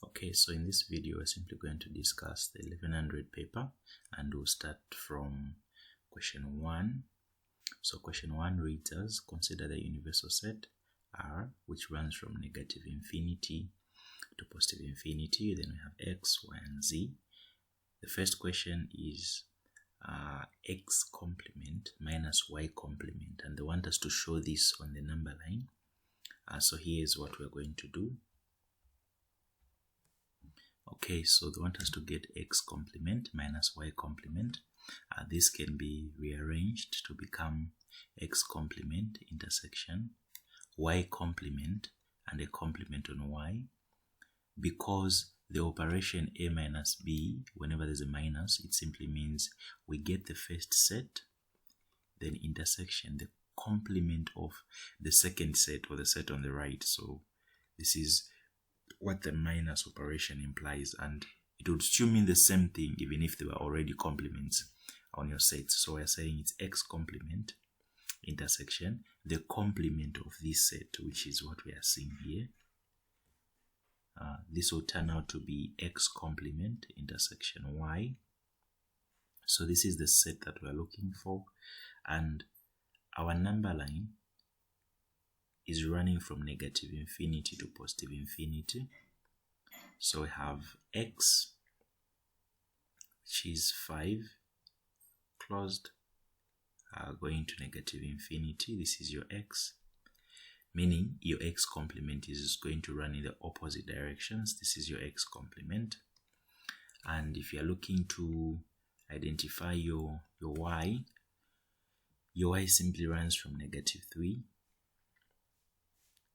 Okay, so in this video we're simply going to discuss the 1100 paper, and we'll start from question 1. So question 1 reads as: consider the universal set R which runs from negative infinity to positive infinity. Then we have x, y, and z. The first question is x complement minus y complement, and they want us to show this on the number line. So here's what we're going to do. Okay, so they want us to get x complement minus y complement. This can be rearranged to become x complement intersection y complement and a complement on y, because the operation a minus b, whenever there's a minus, it simply means we get the first set, then intersection the complement of the second set or the set on the right. So this is what the minus operation implies, and it would still mean the same thing even if they were already complements on your sets. So we're saying it's x complement intersection the complement of this set, which is what we are seeing here. This will turn out to be x complement intersection y. So this is the set that we're looking for, and our number line is running from negative infinity to positive infinity. So we have x, which is 5, closed, going to negative infinity. This is your x, meaning your x complement is going to run in the opposite directions. This is your x complement. And if you're looking to identify your y simply runs from negative 3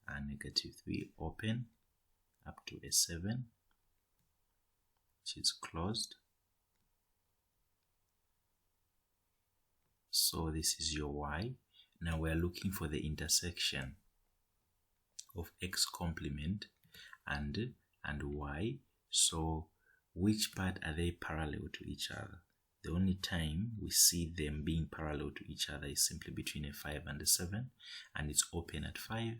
and negative 3 open up to a 7, which is closed. So this is your y. Now we are looking for the intersection of x complement and y. So which part are they parallel to each other? The only time we see them being parallel to each other is simply between a 5 and a 7, and it's open at 5.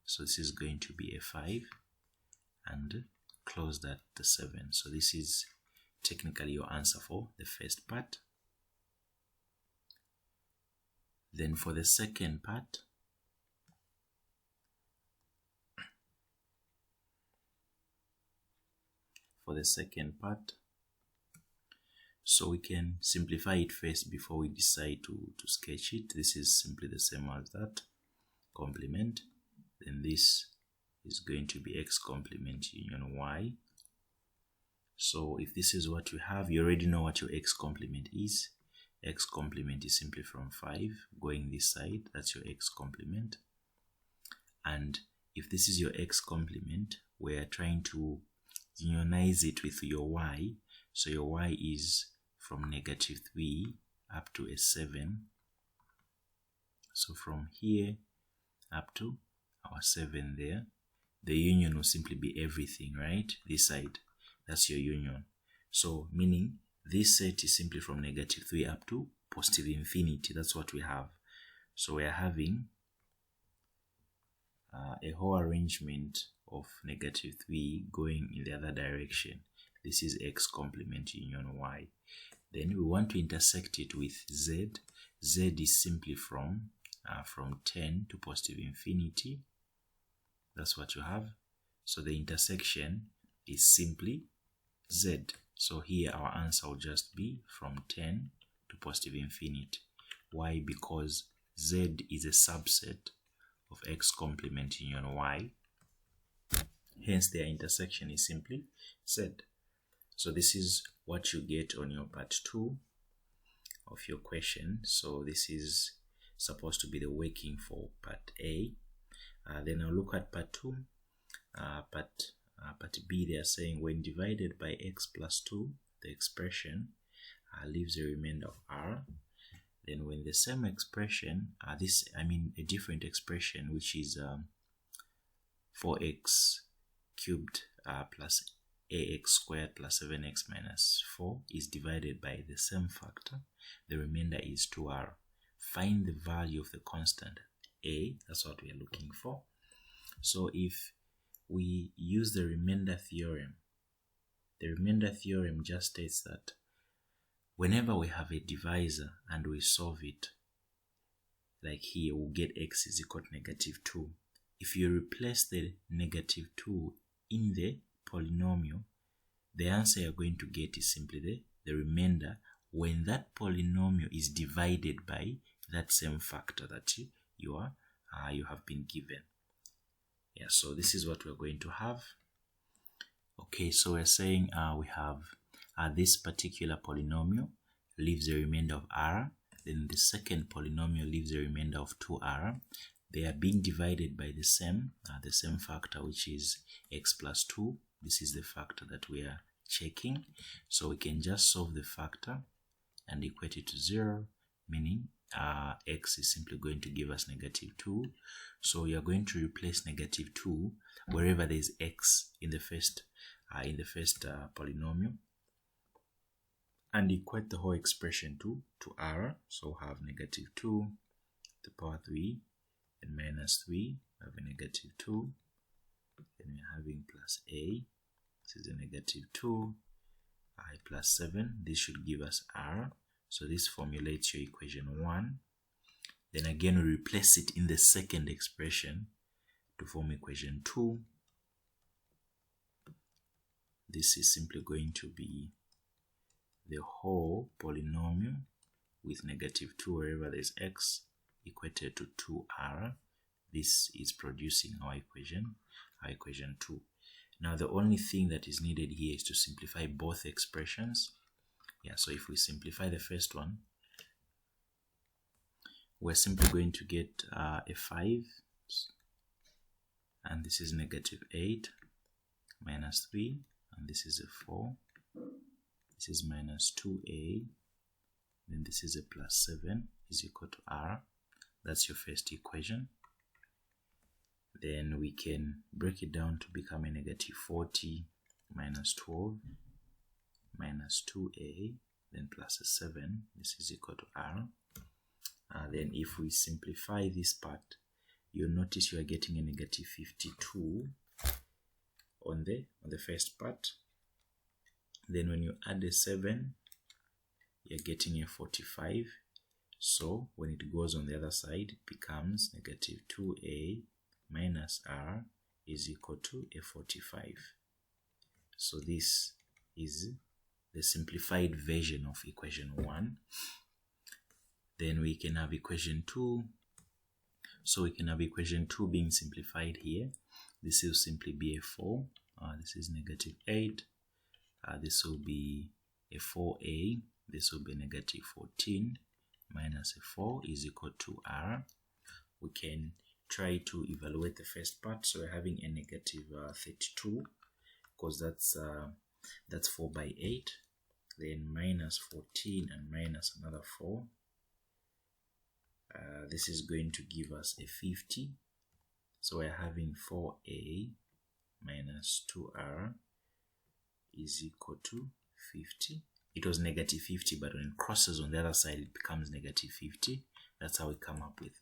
So this is going to be a 5 and closed at the 7. So this is technically your answer for the first part. Then for the second part, so we can simplify it first before we decide to sketch it. This is simply the same as that, complement. Then this is going to be x complement union y. So if this is what you have, you already know what your x complement is. X complement is simply from 5 going this side. That's your x complement. And if this is your x complement, we're trying to unionize it with your y. So your y is from negative 3 up to a 7. So from here up to our 7 there, the union will simply be everything, right? This side, that's your union. So meaning this set is simply from negative 3 up to positive infinity. That's what we have. So we are having a whole arrangement of negative 3 going in the other direction. This is x complement union y. Then we want to intersect it with z. Z is simply from 10 to positive infinity. That's what you have. So the intersection is simply z. So here our answer will just be from 10 to positive infinity. Why? Because z is a subset of x complement union y. Hence their intersection is simply z. So this is what you get on your part 2 of your question. So this is supposed to be the working for part A. Then I'll look at part 2. Part B, they are saying when divided by x plus 2, the expression leaves a remainder of r. Then when the same expression, a different expression, which is 4x cubed plus ax squared plus 7x minus 4 is divided by the same factor, the remainder is 2r. Find the value of the constant a. That's what we are looking for. So if we use the remainder theorem. The remainder theorem just states that whenever we have a divisor and we solve it, like here, we'll get x is equal to -2. If you replace the -2 in the polynomial, the answer you're going to get is simply the remainder when that polynomial is divided by that same factor that you have been given. Yeah, so this is what we're going to have. Okay, so we're saying we have this particular polynomial leaves a remainder of r, then the second polynomial leaves a remainder of 2r. They are being divided by the same factor, which is x plus 2. This is the factor that we are checking. So we can just solve the factor and equate it to 0, meaning x is simply going to give us -2. So we are going to replace -2 wherever there is x in the first polynomial, and equate the whole expression to r. So we have -2 to the power 3 and -3. We have a -2. Then we're having plus a. This is a -2. I plus 7. This should give us r. So this formulates your equation 1. Then again we replace it in the second expression to form equation 2. This is simply going to be the whole polynomial with -2 wherever there is x equated to 2r. This is producing our equation 2. Now the only thing that is needed here is to simplify both expressions. Yeah, so if we simplify the first one, we're simply going to get a 5, and this is -8 minus 3, and this is a 4. This is minus 2a, then this is a plus 7 is equal to r. That's your first equation. Then we can break it down to become a -40 minus 12 minus 2a, then plus a 7. This is equal to r. Then if we simplify this part, you'll notice you are getting a -52 on the first part. Then when you add a 7, you're getting a 45. So when it goes on the other side, it becomes -2a minus r is equal to a 45. So this is the simplified version of equation 1. Then we can have equation 2. So we can have equation 2 being simplified here. This will simply be a 4. This is -8. This will be a 4a. This will be -14 minus a 4 is equal to r. We can try to evaluate the first part. So we're having a -32 because that's 4 by 8. Then minus 14 and minus another 4. This is going to give us a 50. So we're having 4a minus 2r is equal to 50. It was -50, but when it crosses on the other side, it becomes -50. That's how we come up with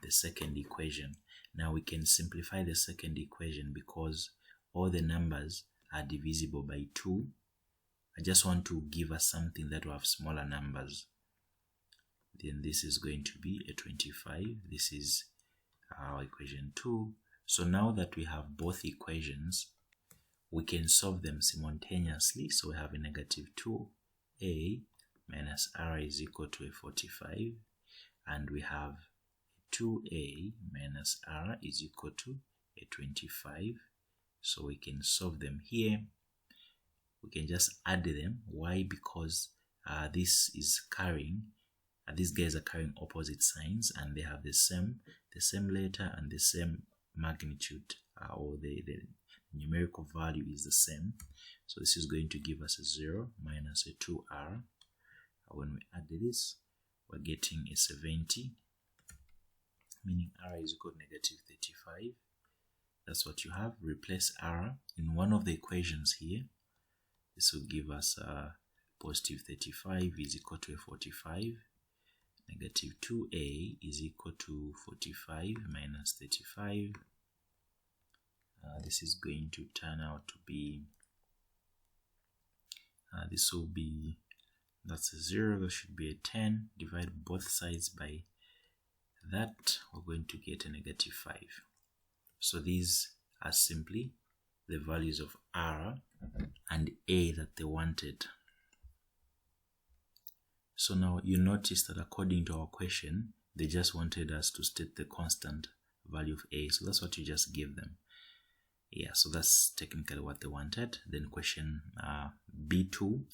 the second equation. Now we can simplify the second equation because all the numbers are divisible by 2. I just want to give us something that will have smaller numbers. Then this is going to be a 25. This is our equation 2. So now that we have both equations, we can solve them simultaneously. So we have a -2a minus r is equal to a 45, and we have 2a minus r is equal to a 25. So we can solve them here. We can just add them. Why? Because this is carrying, these guys are carrying opposite signs, and they have the same letter and the same magnitude, or the numerical value is the same. So this is going to give us a 0 minus a 2r. When we add this, we're getting a 70, meaning r is equal to -35. That's what you have. Replace r in one of the equations here. This will give us a +35 is equal to a 45. -2a is equal to 45 minus 35. this is going to turn out to be, this will be, that's a 0, that should be a 10. Divide both sides by that, we're going to get a -5. So these are simply the values of R and A that they wanted. So now you notice that according to our question, they just wanted us to state the constant value of A. So that's what you just give them. Yeah, so that's technically what they wanted. Then question B2,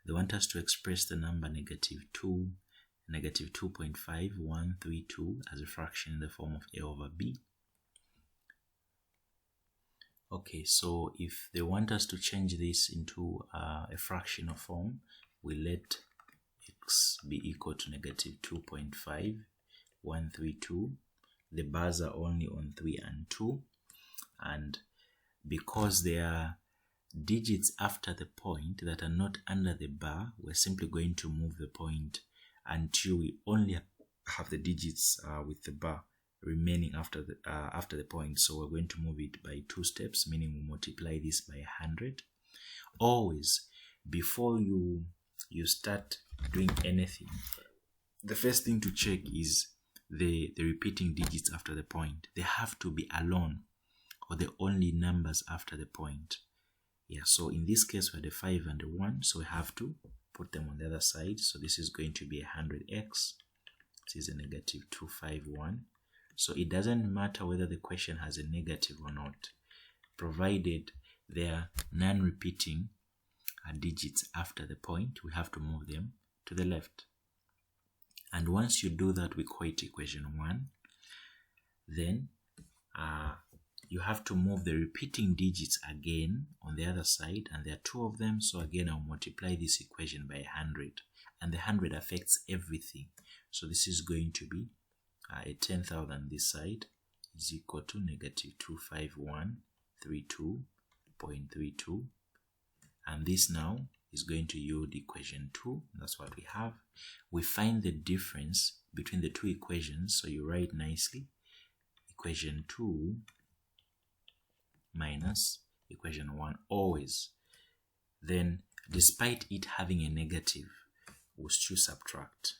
they want us to express the number -2.5132 as a fraction in the form of A over B. Okay, so if they want us to change this into a fractional form, we let x be equal to -2.5132. The bars are only on 3 and 2, and because there are digits after the point that are not under the bar, we're simply going to move the point until we only have the digits with the bar remaining after the point. So we're going to move it by 2 steps, meaning we multiply this by 100. Always, before you start doing anything, the first thing to check is the repeating digits after the point. They have to be alone, or the only numbers after the point. Yeah, so in this case we had a 5 and a 1, so we have to put them on the other side. So this is going to be 100x. This is a -251. So it doesn't matter whether the question has a negative or not, provided there are non-repeating digits after the point, we have to move them to the left. And once you do that, we call it equation 1. Then you have to move the repeating digits again on the other side, and there are 2 of them. So again, I'll multiply this equation by 100, and the 100 affects everything. So this is going to be a 10,000 this side is equal to -25132.32, and this now is going to yield equation 2. That's what we have. We find the difference between the 2 equations, so you write nicely equation 2 minus equation 1 always. Then despite it having a negative, we'll still subtract.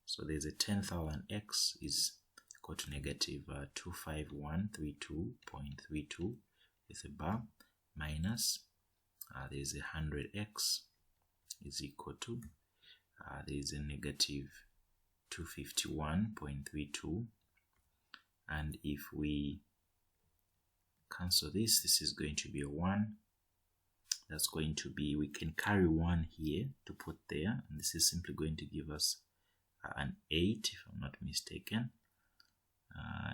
So there's a 10,000x is equal to -25132.32 with a bar, minus there's a 100x is equal to there's a -251.32, and if we cancel this, this is going to be a 1. That's going to be, we can carry 1 here to put there, and this is simply going to give us an 8, if I'm not mistaken.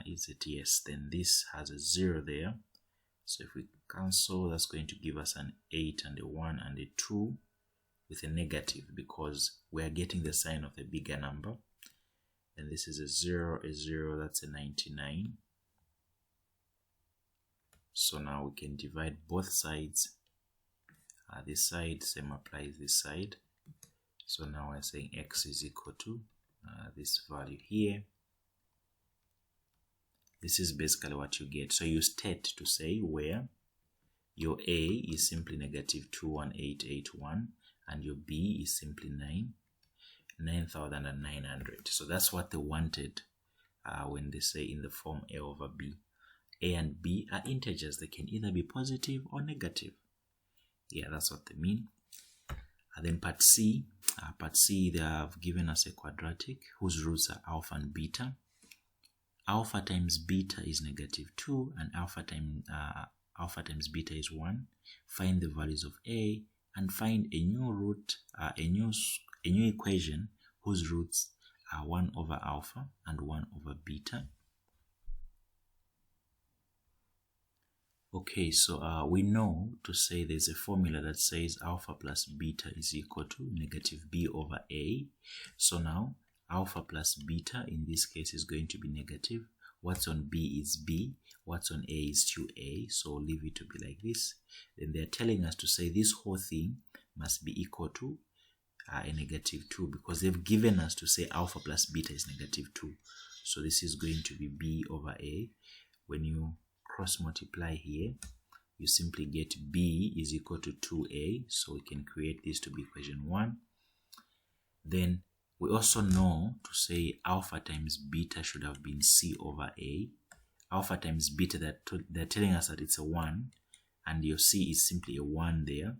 Is it? Yes. Then this has a 0 there, so if we cancel, that's going to give us an 8 and a 1 and a 2 with a negative, because we are getting the sign of a bigger number. And this is a 0, that's a 99. So now we can divide both sides. This side, same applies this side. So now we're saying x is equal to this value here. This is basically what you get. So you state to say where your A is simply -21881 and your B is simply 9,900. So that's what they wanted when they say in the form A over B. A and B are integers. They can either be positive or negative. Yeah, that's what they mean. And then part C, they have given us a quadratic whose roots are alpha and beta. Alpha times beta is -2, and alpha times beta is 1. Find the values of A and find a new root, a new equation whose roots are 1 over alpha and 1 over beta. Okay, so we know to say there's a formula that says alpha plus beta is equal to -b over A. So now alpha plus beta in this case is going to be negative. What's on B is B, what's on A is 2A, so leave it to be like this. Then they're telling us to say this whole thing must be equal to a -2, because they've given us to say alpha plus beta is -2. So this is going to be B over A. When you cross multiply here, you simply get b is equal to 2a. So we can create this to be equation 1. Then we also know to say alpha times beta should have been c over a. Alpha times beta, they're telling us that it's a 1, and your c is simply a 1 there.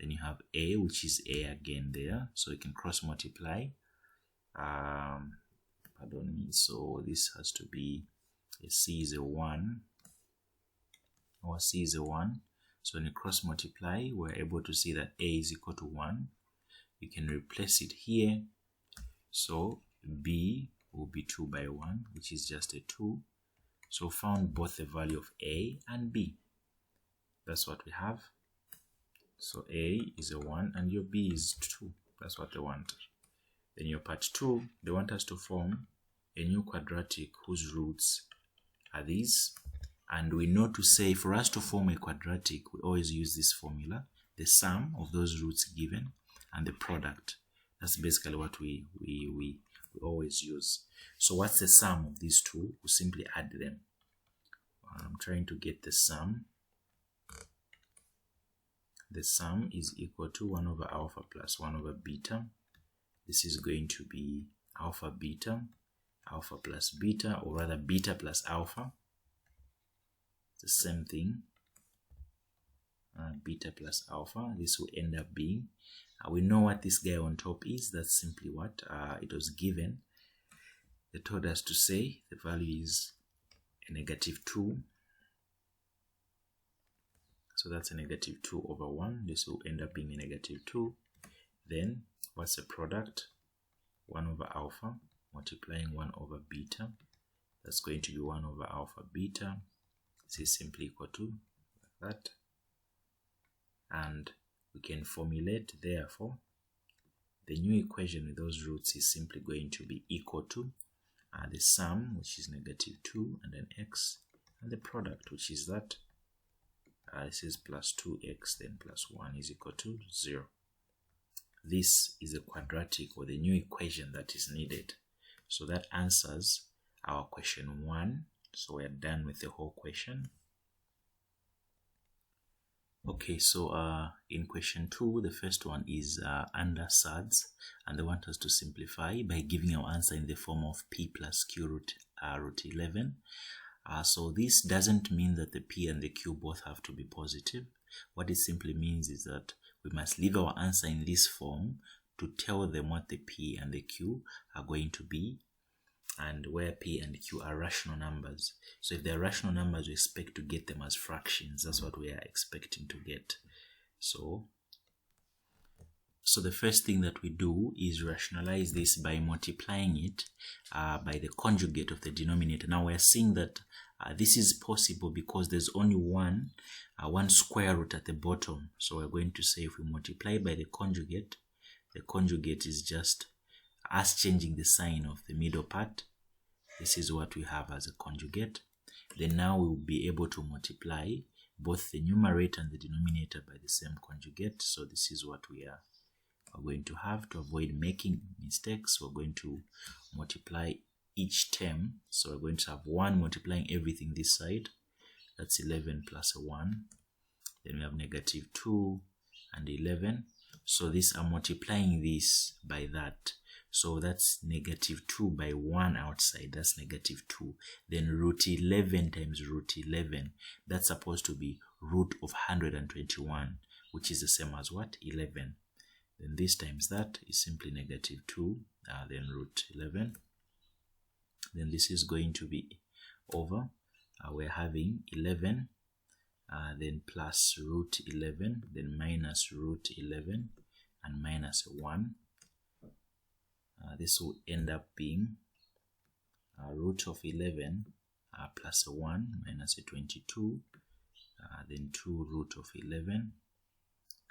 Then you have a, which is a again there, so you can cross multiply. Pardon me, so this has to be a c is a 1, or c is a 1. So when you cross multiply, we're able to see that a is equal to 1. You can replace it here, so b will be 2 by 1, which is just a 2. So found both the value of a and b. That's what we have. So a is a 1 and your b is 2. That's what they want. Then your part 2, they want us to form a new quadratic whose roots are these. And we know to say for us to form a quadratic, we always use this formula, the sum of those roots given and the product. That's basically what we always use. So what's the sum of these two? We simply add them. I'm trying to get the sum. The sum is equal to 1 over alpha plus 1 over beta. This is going to be alpha plus beta, or rather beta plus alpha. It's the same thing. Beta plus alpha. This will end up being, we know what this guy on top is. That's simply what it was given. They told us to say the value is a -2. So that's a -2 over 1. This will end up being a -2. Then what's the product? 1 over alpha multiplying 1 over beta. That's going to be 1 over alpha beta. This is simply equal to that. And we can formulate, therefore, the new equation with those roots is simply going to be equal to the sum, which is -2, and then x, and the product, which is that. This is plus 2x, then plus 1 is equal to 0. This is a quadratic, or the new equation that is needed. So that answers our question 1. So we're done with the whole question. Okay, so in question 2, the first one is under SADS, and they want us to simplify by giving our answer in the form of p plus q root 11. So this doesn't mean that the p and the q both have to be positive. What it simply means is that we must leave our answer in this form to tell them what the p and the q are going to be, and where p and q are rational numbers. So if they're rational numbers, we expect to get them as fractions. That's what we are expecting to get. So the first thing that we do is rationalize this by multiplying it by the conjugate of the denominator. Now we're seeing that this is possible because there's only one square root at the bottom. So we're going to say if we multiply by the conjugate is just us changing the sign of the middle part. This is what we have as a conjugate. Then now we will be able to multiply both the numerator and the denominator by the same conjugate. So this is what we are going to have. To avoid making mistakes, we're going to multiply each term. So we're going to have 1 multiplying everything this side. That's 11 plus a 1. Then we have -2 and 11. So this, I'm multiplying this by that. So that's -2 by 1 outside. That's -2. Then root 11 times root 11. That's supposed to be root of 121, which is the same as what? 11. Then this times that is simply -2, then root 11. Then this is going to be over. We're having 11, then plus root 11, then minus root 11, and minus 1. This will end up being root of 11 plus a 1 minus a 22, then 2 root of 11,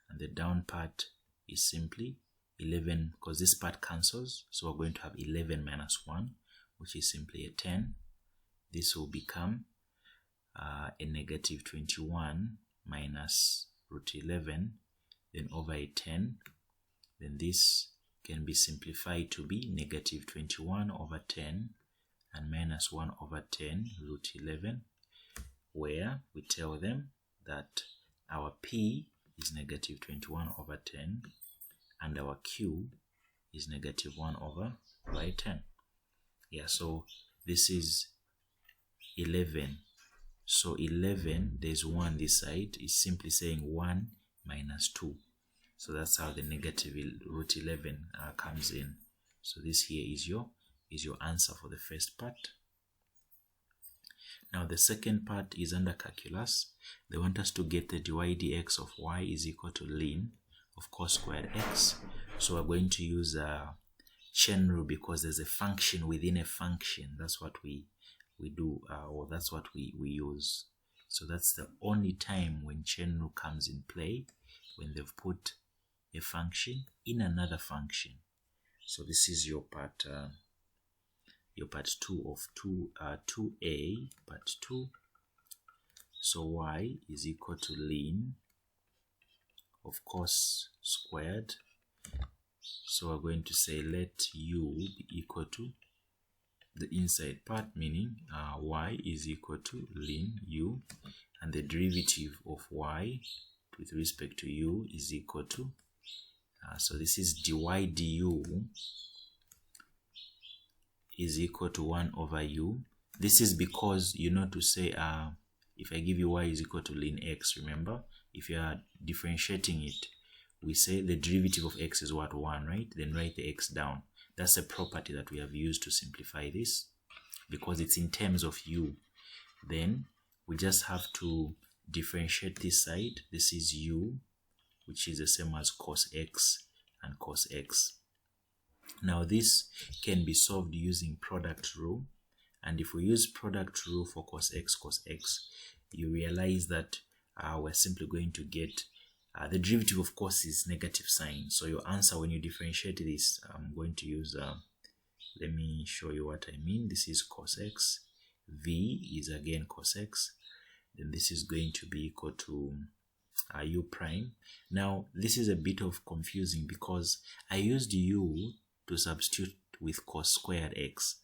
and the down part is simply 11, because this part cancels, so we're going to have 11 minus 1, which is simply a 10. This will become a -21 minus root 11, then over a 10. Then this can be simplified to be -21 over 10 and minus 1 over 10 root 11. where we tell them that our P is negative 21/10 and our Q is negative 1/10. Yeah, so this is 11. So 11, there's 1 this side, is simply saying 1 minus 2. So that's how the negative root 11 comes in. So this here is your answer for the first part. Now the second part is under calculus. They want us to get the dy dx of y is equal to ln of cos squared x. So we're going to use a chain rule because there's a function within a function. That's what we do, or that's what we use. So that's the only time when chain rule comes in play, when they've put a function in another function. So this is your part 2 of 2a, part 2. So y is equal to ln of cos squared. So we're going to say let u be equal to the inside part, meaning y is equal to ln u, and the derivative of y with respect to u is equal to, so this is dy du is equal to 1/u. This is because you know to say, if I give you y is equal to ln x, remember, if you are differentiating it, we say the derivative of x is what, 1, right? Then write the x down. That's a property that we have used to simplify this because it's in terms of u. Then we just have to differentiate this side. This is u, which is the same as cos x and cos x. Now this can be solved using product rule, and if we use product rule for cos x, you realize that we're simply going to get the derivative of course is negative sign. So your answer when you differentiate this, I'm going to use, let me show you what I mean. This is cos x, v is again cos x, then this is going to be equal to u prime. Now this is a bit of confusing because I used u to substitute with cos squared x.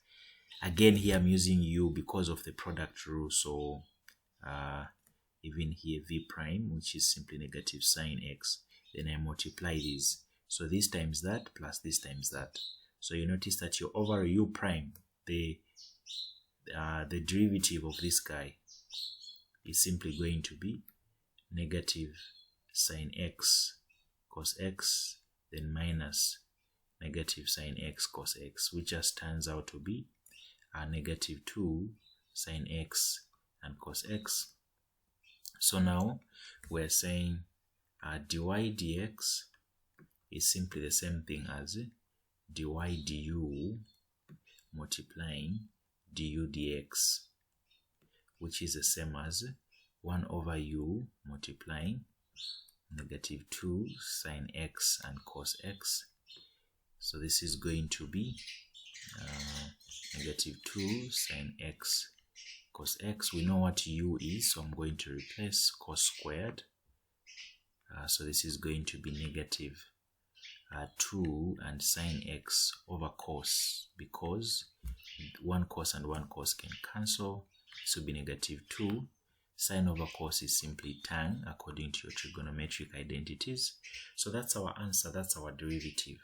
Again here I'm using u because of the product rule, so even here v prime, which is simply negative sine x, then I multiply these. So this times that plus this times that. So you notice that your over u prime, the derivative of this guy is simply going to be negative sine x cos x, then minus negative sine x cos x, which just turns out to be negative 2 sine x and cos x. So now we're saying dy dx is simply the same thing as dy du multiplying du dx, which is the same as 1/u multiplying negative 2 sine x and cos x. So this is going to be negative 2 sine x cos x. We know what u is, so I'm going to replace cos squared. So this is going to be negative 2 and sine x over cos, because one cos and one cos can cancel. This will be negative 2. Sine over cos is simply tan according to your trigonometric identities. So that's our answer, that's our derivative.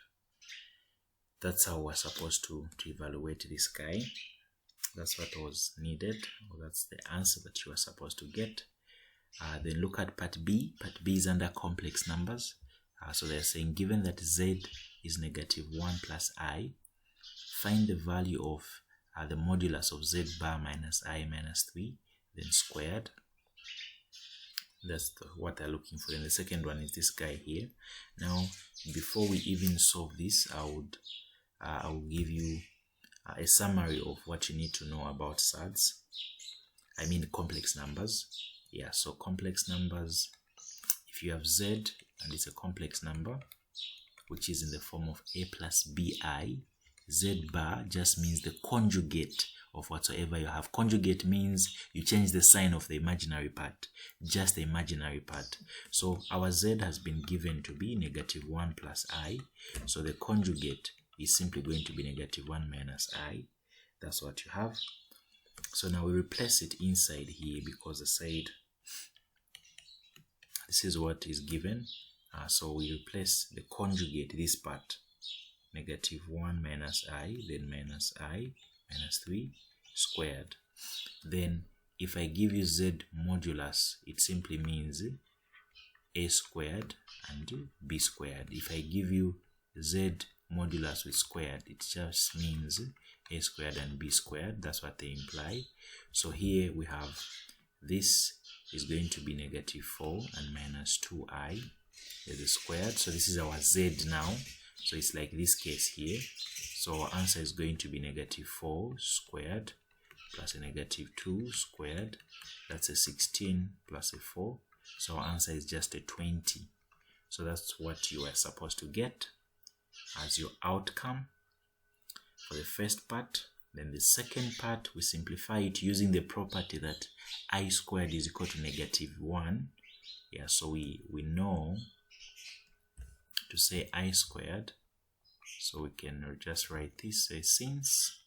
That's how we're supposed to evaluate this guy. That's what was needed, or that's the answer that you are supposed to get. Then look at part B. Part B is under complex numbers. So they're saying given that z is negative 1 plus I, find the value of the modulus of z bar minus I minus 3, then squared. That's what they're looking for. Then the second one is this guy here. Now, before we even solve this, I will give you a summary of what you need to know about SADs. I mean complex numbers. Yeah, so complex numbers, if you have z and it's a complex number, which is in the form of a plus bi, z bar just means the conjugate of whatsoever you have. Conjugate means you change the sign of the imaginary part, just the imaginary part. So our z has been given to be negative 1 plus I. So the conjugate is simply going to be negative 1 minus I. That's what you have. So now we replace it inside here because I said this is what is given. So we replace the conjugate, this part, -1 minus I, then minus I minus 3 squared. Then if I give you z modulus, it simply means a squared and b squared. If I give you z modulus with squared, it just means a squared and b squared. That's what they imply. So here we have this is going to be -4 and minus 2i is the squared. So this is our z now. So it's like this case here. So our answer is going to be -4 squared plus a -2 squared. That's a 16 plus a 4. So our answer is just a 20. So that's what you are supposed to get as your outcome for the first part. Then the second part, we simplify it using the property that I squared is equal to -1. Yeah, so we know to say I squared. So we can just write this, say since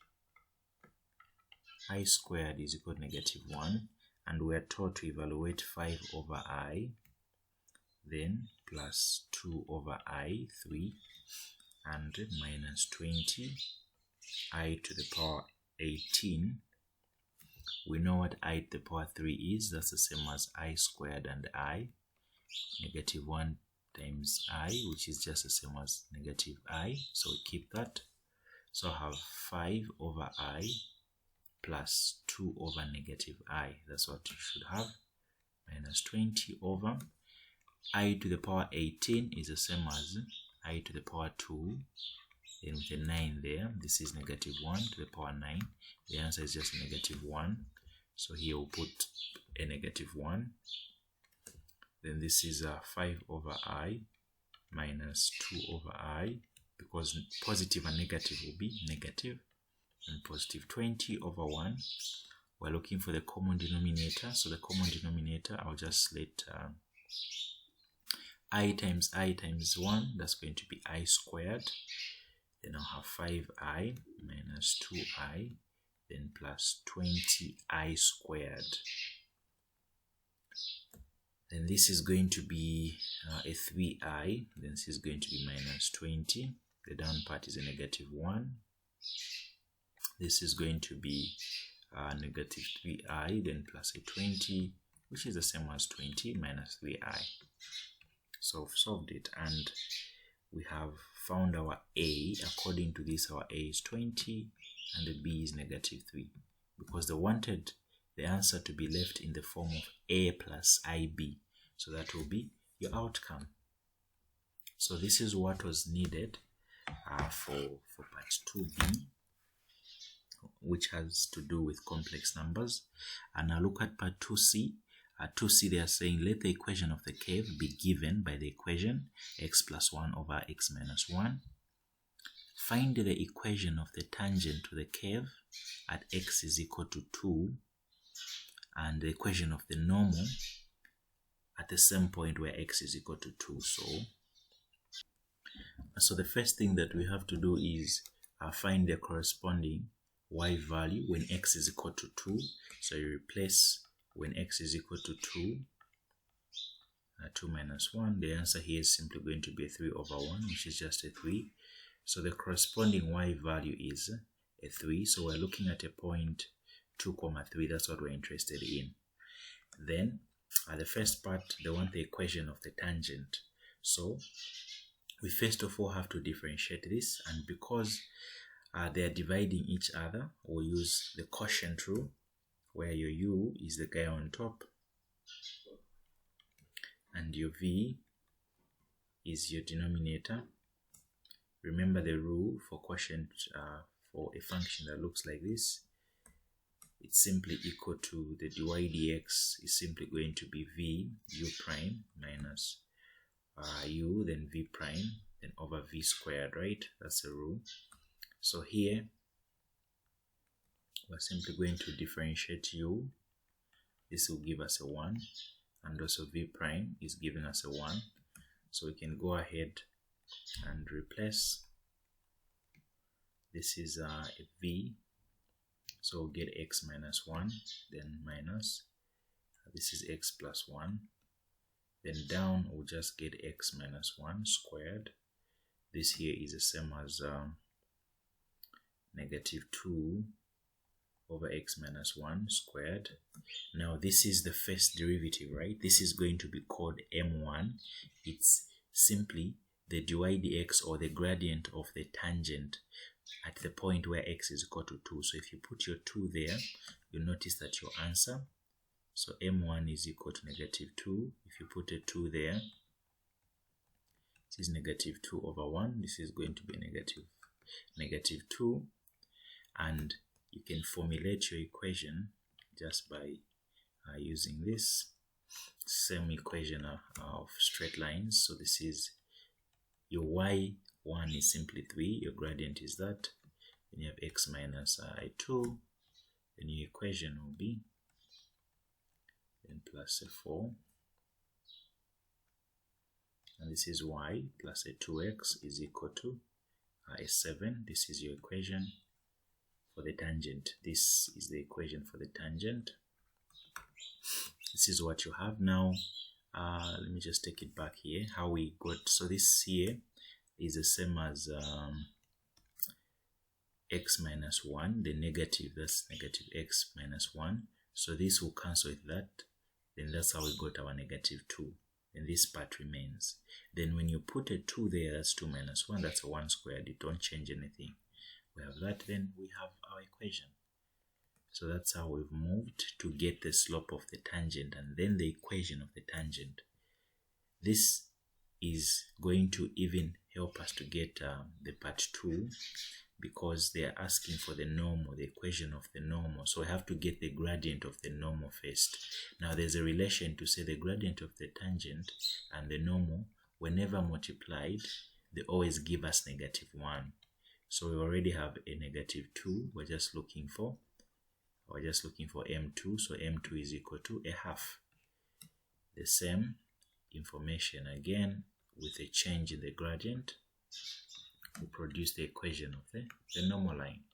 I squared is equal to -1, and we are told to evaluate 5 over I, then plus 2 over I, 3, and minus 20, I to the power 18. We know what I to the power 3 is. That's the same as I squared and I. -1 times I, which is just the same as -I. So we keep that. So I have 5 over I plus 2 over -I. That's what you should have. Minus 20 over I to the power 18 is the same as I to the power 2. Then with a 9 there, this is -1 to the power 9. The answer is just -1. So here we'll put a -1. Then this is 5 over I minus 2 over I, because positive and negative will be negative, and positive 20 over 1. We're looking for the common denominator. So the common denominator, I'll just let I times 1, that's going to be I squared. Then I'll have 5i minus 2i, then plus 20i squared. Then this is going to be a 3i, then this is going to be minus 20. The down part is a -1. This is going to be -3i, then plus a 20, which is the same as 20 minus 3i. So I've solved it, and we have found our A. According to this, our A is 20 and the B is -3, because they wanted the answer to be left in the form of A plus IB. So that will be your outcome. So this is what was needed for part 2B, which has to do with complex numbers. And now look at part 2C. At 2C, they are saying let the equation of the curve be given by the equation x plus 1 over x minus 1. Find the equation of the tangent to the curve at x is equal to 2, and the equation of the normal at the same point where x is equal to 2. So the first thing that we have to do is find the corresponding y value when x is equal to 2. So you replace when x is equal to 2, 2 minus 1, the answer here is simply going to be a 3 over 1, which is just a 3. So the corresponding y value is a 3. So we're looking at a point 2, 3. That's what we're interested in. Then the first part, they want the equation of the tangent. So we first of all have to differentiate this, and because they are dividing each other, we'll use the quotient rule, where your u is the guy on top and your v is your denominator. Remember the rule for quotient for a function that looks like this. It's simply equal to the dy dx is simply going to be v u prime minus u, then v prime, then over v squared, right? That's the rule. So here we're simply going to differentiate u. This will give us a 1, and also v prime is giving us a 1. So we can go ahead and replace. This is a v, So we'll get x minus 1, then minus, this is x plus 1, then down we'll just get x minus 1 squared. This here is the same as negative 2 over x minus 1 squared. Now this is the first derivative, right? This is going to be called m1. It's simply the dy dx, or the gradient of the tangent at the point where x is equal to 2. So if you put your 2 there, you'll notice that your answer, so m1 is equal to negative 2. If you put a 2 there, this is negative 2 over 1. This is going to be negative 2. And you can formulate your equation just by using this same equation of straight lines. So this is your y1 is simply 3, your gradient is that, then you have x minus I2, then your equation will be then plus a 4, and this is y plus a 2x is equal to a 7. This is your equation for the tangent. This is the equation for the tangent. This is what you have now. Let me just take it back here, how we got, so this here is the same as x minus 1, the negative, that's negative x minus 1. So this will cancel with that, then that's how we got our negative 2. And this part remains. Then when you put a 2 there, that's 2 minus 1, that's a 1 squared. You don't change anything. We have that, then we have our equation. So that's how we've moved to get the slope of the tangent and then the equation of the tangent. This is going to even help us to get the part 2, because they are asking for the normal, the equation of the normal. So we have to get the gradient of the normal first. Now there's a relation to say the gradient of the tangent and the normal, whenever multiplied, they always give us negative 1. So we already have a negative 2. We're just looking for m2. So m2 is equal to a half. The same information again with a change in the gradient will produce the equation of the normal line.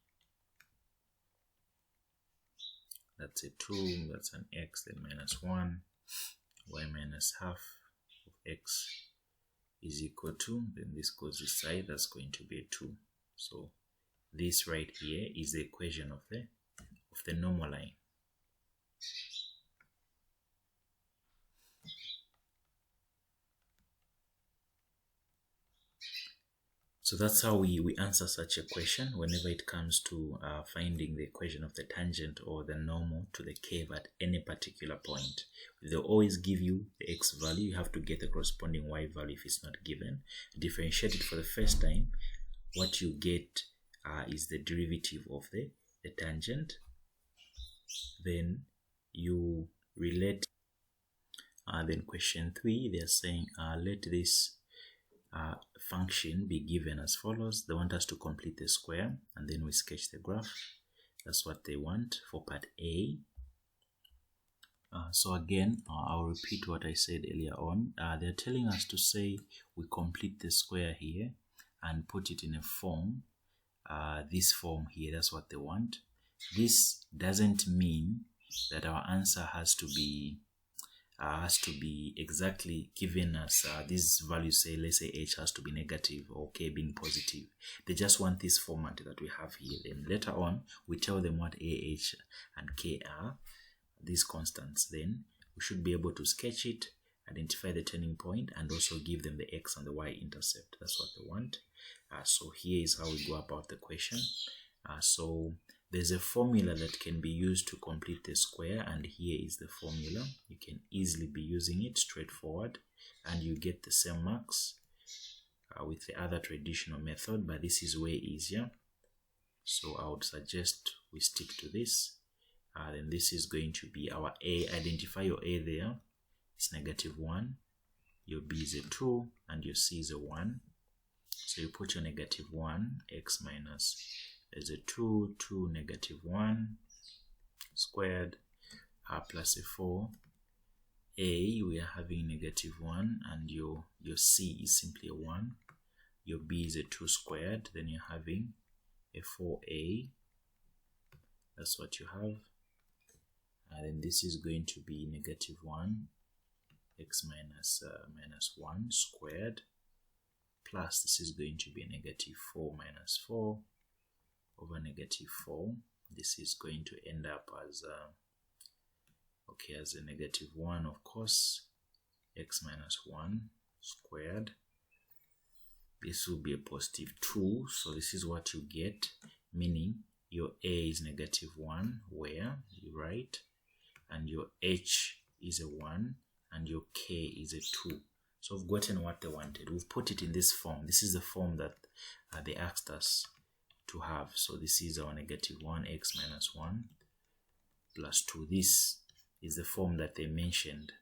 That's a 2, that's an x, then minus 1, y minus half of x is equal to, then this goes this side, that's going to be a 2. So this right here is the equation of the normal line. So that's how we answer such a question whenever it comes to finding the equation of the tangent or the normal to the curve at any particular point. They'll always give you the x value. You have to get the corresponding y value if it's not given. Differentiate it for the first time. What you get is the derivative of the tangent. Then you relate. Then question 3, they're saying let this function be given as follows. They want us to complete the square and then we sketch the graph. That's what they want for part A. So again, I'll repeat what I said earlier on. They're telling us to say we complete the square here and put it in a form, this form here. That's what they want. This doesn't mean that our answer has to be exactly given us these values. Say, let's say h has to be negative or k being positive. They just want this format that we have here. Then later on we tell them what ah and k are, these constants. Then we should be able to sketch it, identify the turning point, and also give them the x and the y intercept. That's what they want. So here is how we go about the question. So there's a formula that can be used to complete the square, and here is the formula. You can easily be using it straightforward, and you get the same marks with the other traditional method, but this is way easier. So I would suggest we stick to this. Then this is going to be our a. Identify your a there. It's -1. Your b is a 2, and your c is a 1. So you put your -1, x minus is a 2, 2, -1 squared, plus a 4. A, we are having -1, and your c is simply a 1. Your b is a 2 squared, then you're having a 4a. That's what you have. And then this is going to be -1 x minus 1 squared, plus this is going to be -4 minus 4 over -4. This is going to end up as as a -1, of course, x minus 1 squared. This will be a +2, so this is what you get, meaning your a is -1, where you write, and your h is a 1, and your k is a 2. So we've gotten what they wanted. We've put it in this form. This is the form that they asked us to have. So this is our -1 x minus 1 plus 2. This is the form that they mentioned.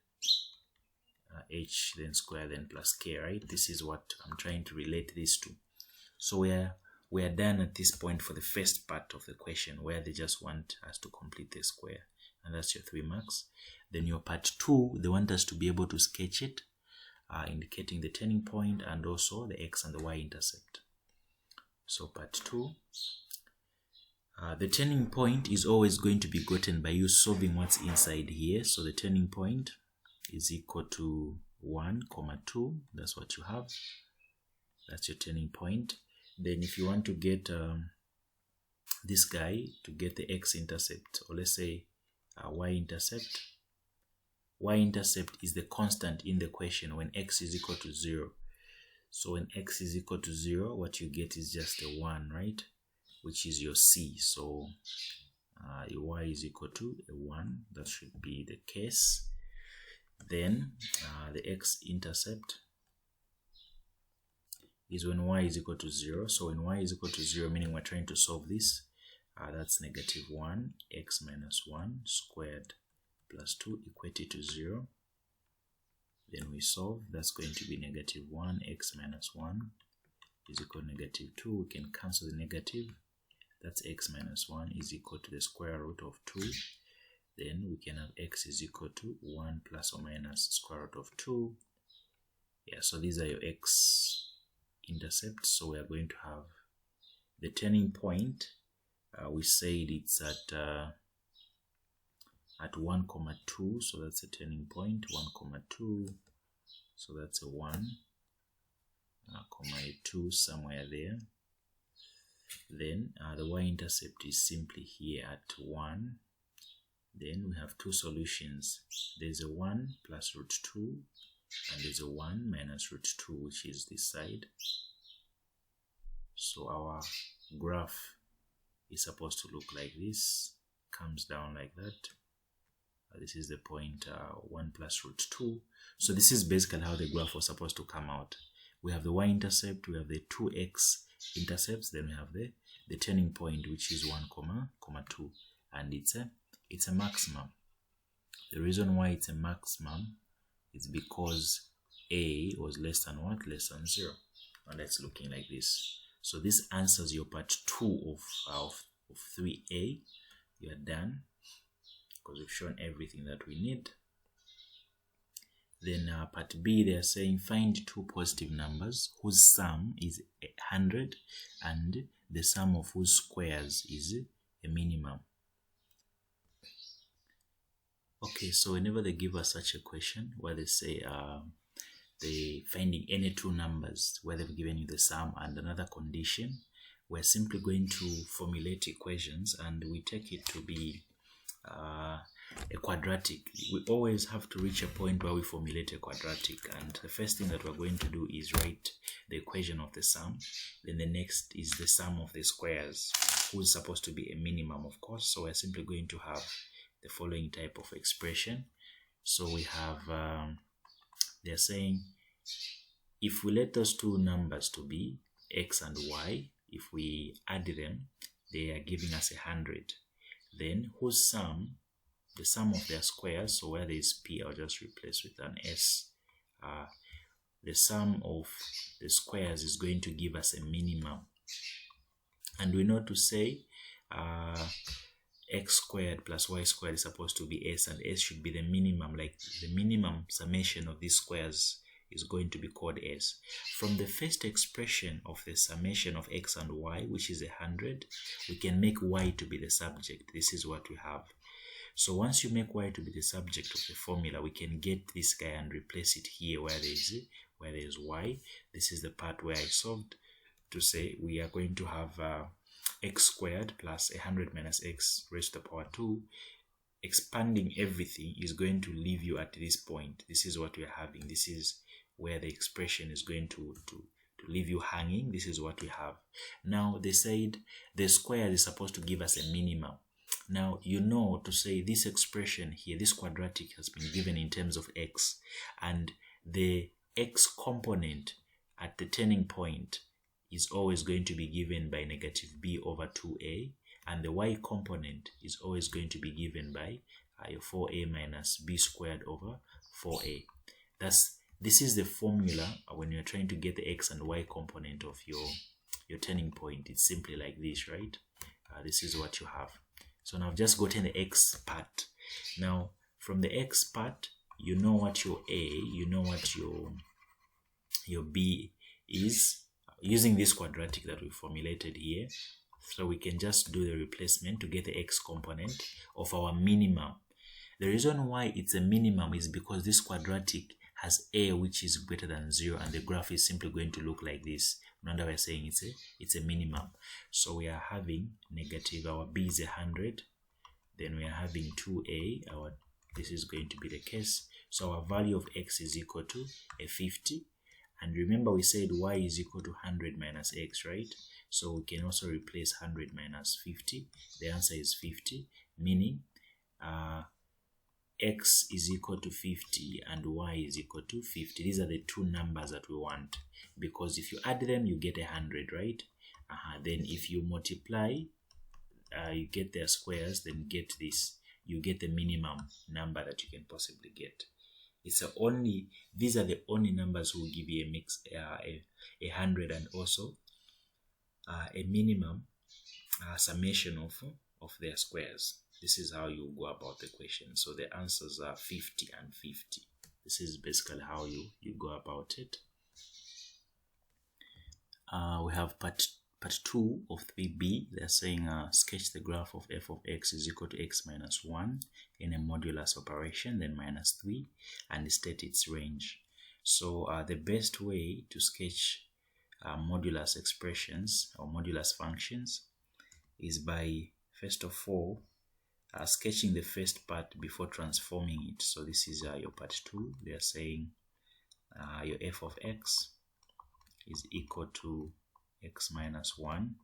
H then square then plus k, right? This is what I'm trying to relate this to. So we are done at this point for the first part of the question, where they just want us to complete the square, and that's your 3 marks. Then your part 2, they want us to be able to sketch it, indicating the turning point and also the x and the y intercept. So part 2, the turning point is always going to be gotten by you solving what's inside here. So the turning point is equal to 1, 2. That's what you have. That's your turning point. Then if you want to get this guy, to get the x-intercept, or let's say y-intercept, y-intercept is the constant in the question when x is equal to 0. So when x is equal to 0, what you get is just a 1, right? Which is your c. So your y is equal to a 1. That should be the case. Then the x-intercept is when y is equal to 0. So when y is equal to 0, meaning we're trying to solve this, that's -1 x minus 1 squared plus 2 equated to 0. Then we solve. That's going to be -1 x minus 1 is equal to -2. We can cancel the negative. That's x minus 1 is equal to the square root of 2. Then we can have x is equal to 1 plus or minus square root of 2. Yeah, so these are your x-intercepts. So we are going to have the turning point. We said it's at 1, 2. So that's a turning point, 1, 2. So that's a 1, a 2 somewhere there. Then the y-intercept is simply here at 1. Then we have two solutions. There's a 1 plus root 2, and there's a 1 minus root 2, which is this side. So our graph is supposed to look like this, comes down like that. This is the point 1 plus root 2. So this is basically how the graph was supposed to come out. We have the y-intercept, we have the 2x intercepts, then we have the turning point, which is 1, 2, and it's a maximum. The reason why it's a maximum is because a was less than what? Less than 0. And that's looking like this. So this answers your part 2 of 3a. You are done, because we've shown everything that we need. Then part B, they are saying find two positive numbers whose sum is 100 and the sum of whose squares is a minimum. Okay, so whenever they give us such a question where they say they finding any two numbers where they've given you the sum and another condition, we're simply going to formulate equations, and we take it to be a quadratic. We always have to reach a point where we formulate a quadratic, and the first thing that we're going to do is write the equation of the sum. Then the next is the sum of the squares, who is supposed to be a minimum, of course. So we're simply going to have the following type of expression. So we have they're saying if we let those two numbers to be x and y, if we add them, they are giving us 100. Then whose sum, the sum of their squares, so where there is p, I'll just replace with an s. The sum of the squares is going to give us a minimum. And we know to say x squared plus y squared is supposed to be s, and s should be the minimum, like the minimum summation of these squares is going to be called S. From the first expression of the summation of x and y, which is 100, we can make y to be the subject. This is what we have. So once you make y to be the subject of the formula, we can get this guy and replace it here where there is y. This is the part where I solved to say we are going to have x squared plus 100 minus x raised to the power 2. Expanding everything is going to leave you at this point. This is what we are having. This is where the expression is going to leave you hanging. This is what we have. Now they said the square is supposed to give us a minimum. Now you know to say this expression here, this quadratic has been given in terms of x, and the x component at the turning point is always going to be given by negative b over 2a, and the y component is always going to be given by your 4a minus b squared over 4a. This is the formula when you're trying to get the x and y component of your turning point. It's simply like this, right? This is what you have. So now I've just gotten the x part. Now from the x part, you know what your a, you know what your b is, using this quadratic that we formulated here. So we can just do the replacement to get the x component of our minimum. The reason why it's a minimum is because this quadratic has a which is greater than 0, and the graph is simply going to look like this. No wonder we're saying it's a minimum. So we are having negative, our b is 100, then we are having 2a, this is going to be the case. So our value of x is equal to 50, and remember we said y is equal to 100 minus x, right? So we can also replace 100 minus 50. The answer is 50, meaning x is equal to 50 and y is equal to 50. These are the two numbers that we want, because if you add them, you get 100, right? Then if you multiply, you get their squares, then get this. You get the minimum number that you can possibly get. These are the only numbers who will give you a mix, 100, and also a minimum summation of their squares. This is how you go about the question. So the answers are 50 and 50. This is basically how you go about it. We have part 2 of 3b. They're saying sketch the graph of f of x is equal to x minus 1 in a modulus operation, then minus 3, and state its range. So the best way to sketch modulus expressions or modulus functions is by, first of all, sketching the first part before transforming it. So this is your part 2. They are saying your f of x is equal to x minus 1.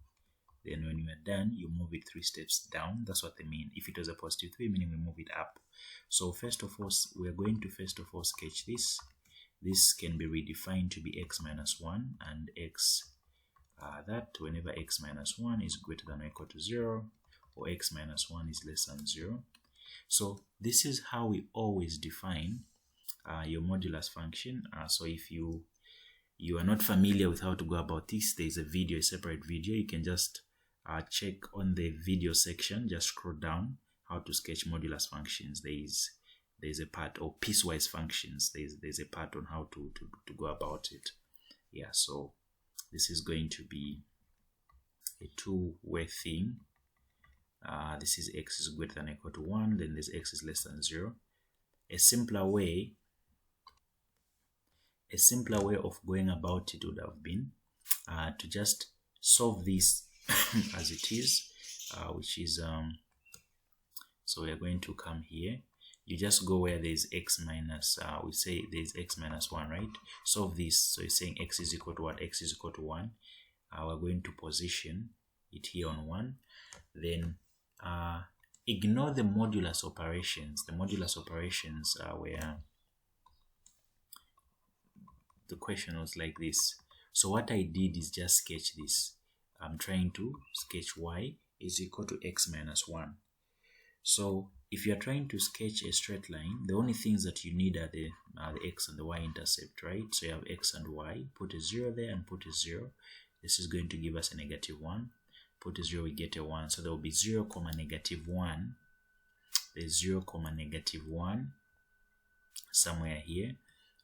Then when you are done, you move it 3 steps down. That's what they mean. If it was a positive 3, meaning we move it up. So first of all, we are going to sketch this. This can be redefined to be x minus 1 and x that whenever x minus 1 is greater than or equal to 0, or x minus 1 is less than 0. So this is how we always define your modulus function. So if you are not familiar with how to go about this, there's a separate video. You can just check on the video section, just scroll down, how to sketch modulus functions. There's a part, or piecewise functions, there's a part on how to go about it. Yeah, so this is going to be a two-way thing. This is x is greater than or equal to 1, then this x is less than 0. A simpler way of going about it would have been to just solve this as it is, which is so we are going to come here. You just go where there's x minus, we say there's x minus 1, right? Solve this. So you're saying x is equal to what? X is equal to 1. We're going to position it here on 1. Then ignore the modulus operations. The modulus operations where the question was like this. So what I did is just sketch this. I'm trying to sketch y is equal to x minus 1. So if you are trying to sketch a straight line, the only things that you need are the x and the y intercept, right? So you have x and y, put a 0 there and put a 0. This is going to give us a negative 1. Put a 0, we get a 1. So there will be 0, comma negative 1. There's 0, comma negative 1 somewhere here.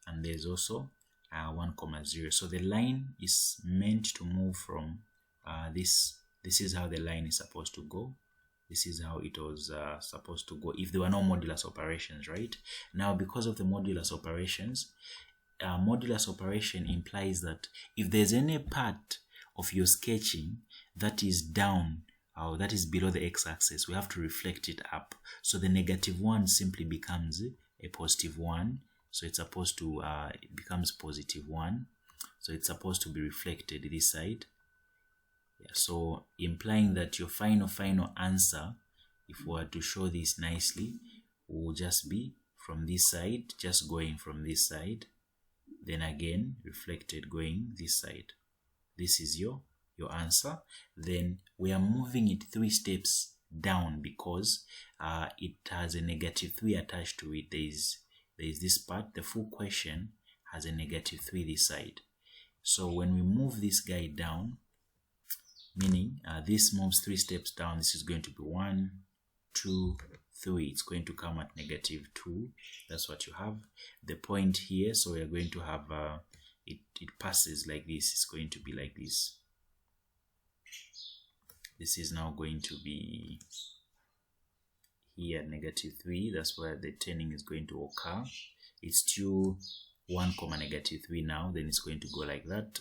And there's also 1,0. So the line is meant to move from this is how the line is supposed to go. This is how it was supposed to go if there were no modulus operations, right? Now, because of the modulus operations, modulus operation implies that if there's any part of your sketching that is down or that is below the x-axis, we have to reflect it up. So the -1 simply becomes a +1. So it's supposed to, it becomes +1. So it's supposed to be reflected this side. Yeah, so implying that your final answer, if we were to show this nicely, will just be from this side, just going from this side, then again reflected going this side. This is your answer. Then we are moving it 3 steps down because it has a -3 attached to it. There is this part. The full question has a -3 this side. So when we move this guy down, meaning this moves 3 steps down, this is going to be 1, 2, 3. It's going to come at -2. That's what you have. The point here, so we are going to have it passes like this. It's going to be like this. This is now going to be here at -3. That's where the turning is going to occur. It's still 1, -3 now. Then it's going to go like that.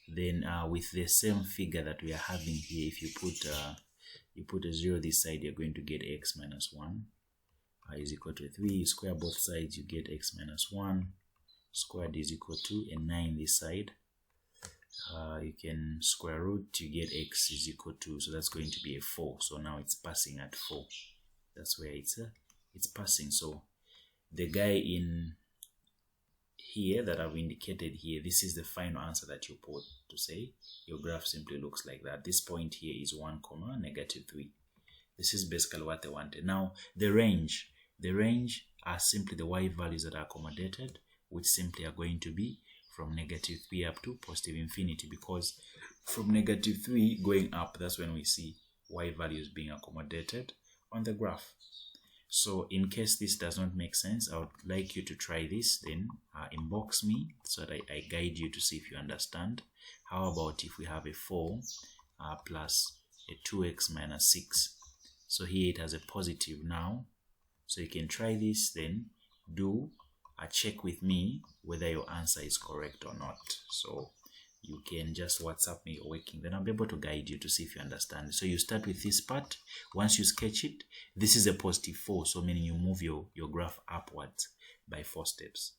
Then with the same figure that we are having here, if you put a 0 this side, you're going to get x minus 1 is equal to 3. You square both sides, you get x minus 1 squared is equal to a 9 this side. You can square root, you get x is equal to, so that's going to be a 4. So now it's passing at 4. That's where it's passing. So the guy in here that I've indicated here, this is the final answer that you put to say your graph simply looks like that. This point here is 1, -3. This is basically what they wanted. Now the range are simply the y values that are accommodated, which simply are going to be from -3 up to +infinity, because from -3 going up, that's when we see y values being accommodated on the graph. So in case this does not make sense, I would like you to try this, then inbox me so that I guide you to see if you understand. How about if we have a 4 plus a 2x minus 6? So here it has a positive now. So you can try this, then do a check with me whether your answer is correct or not. So you can just WhatsApp me or working, then I'll be able to guide you to see if you understand. So you start with this part. Once you sketch it, this is a +4, so meaning you move your graph upwards by 4 steps.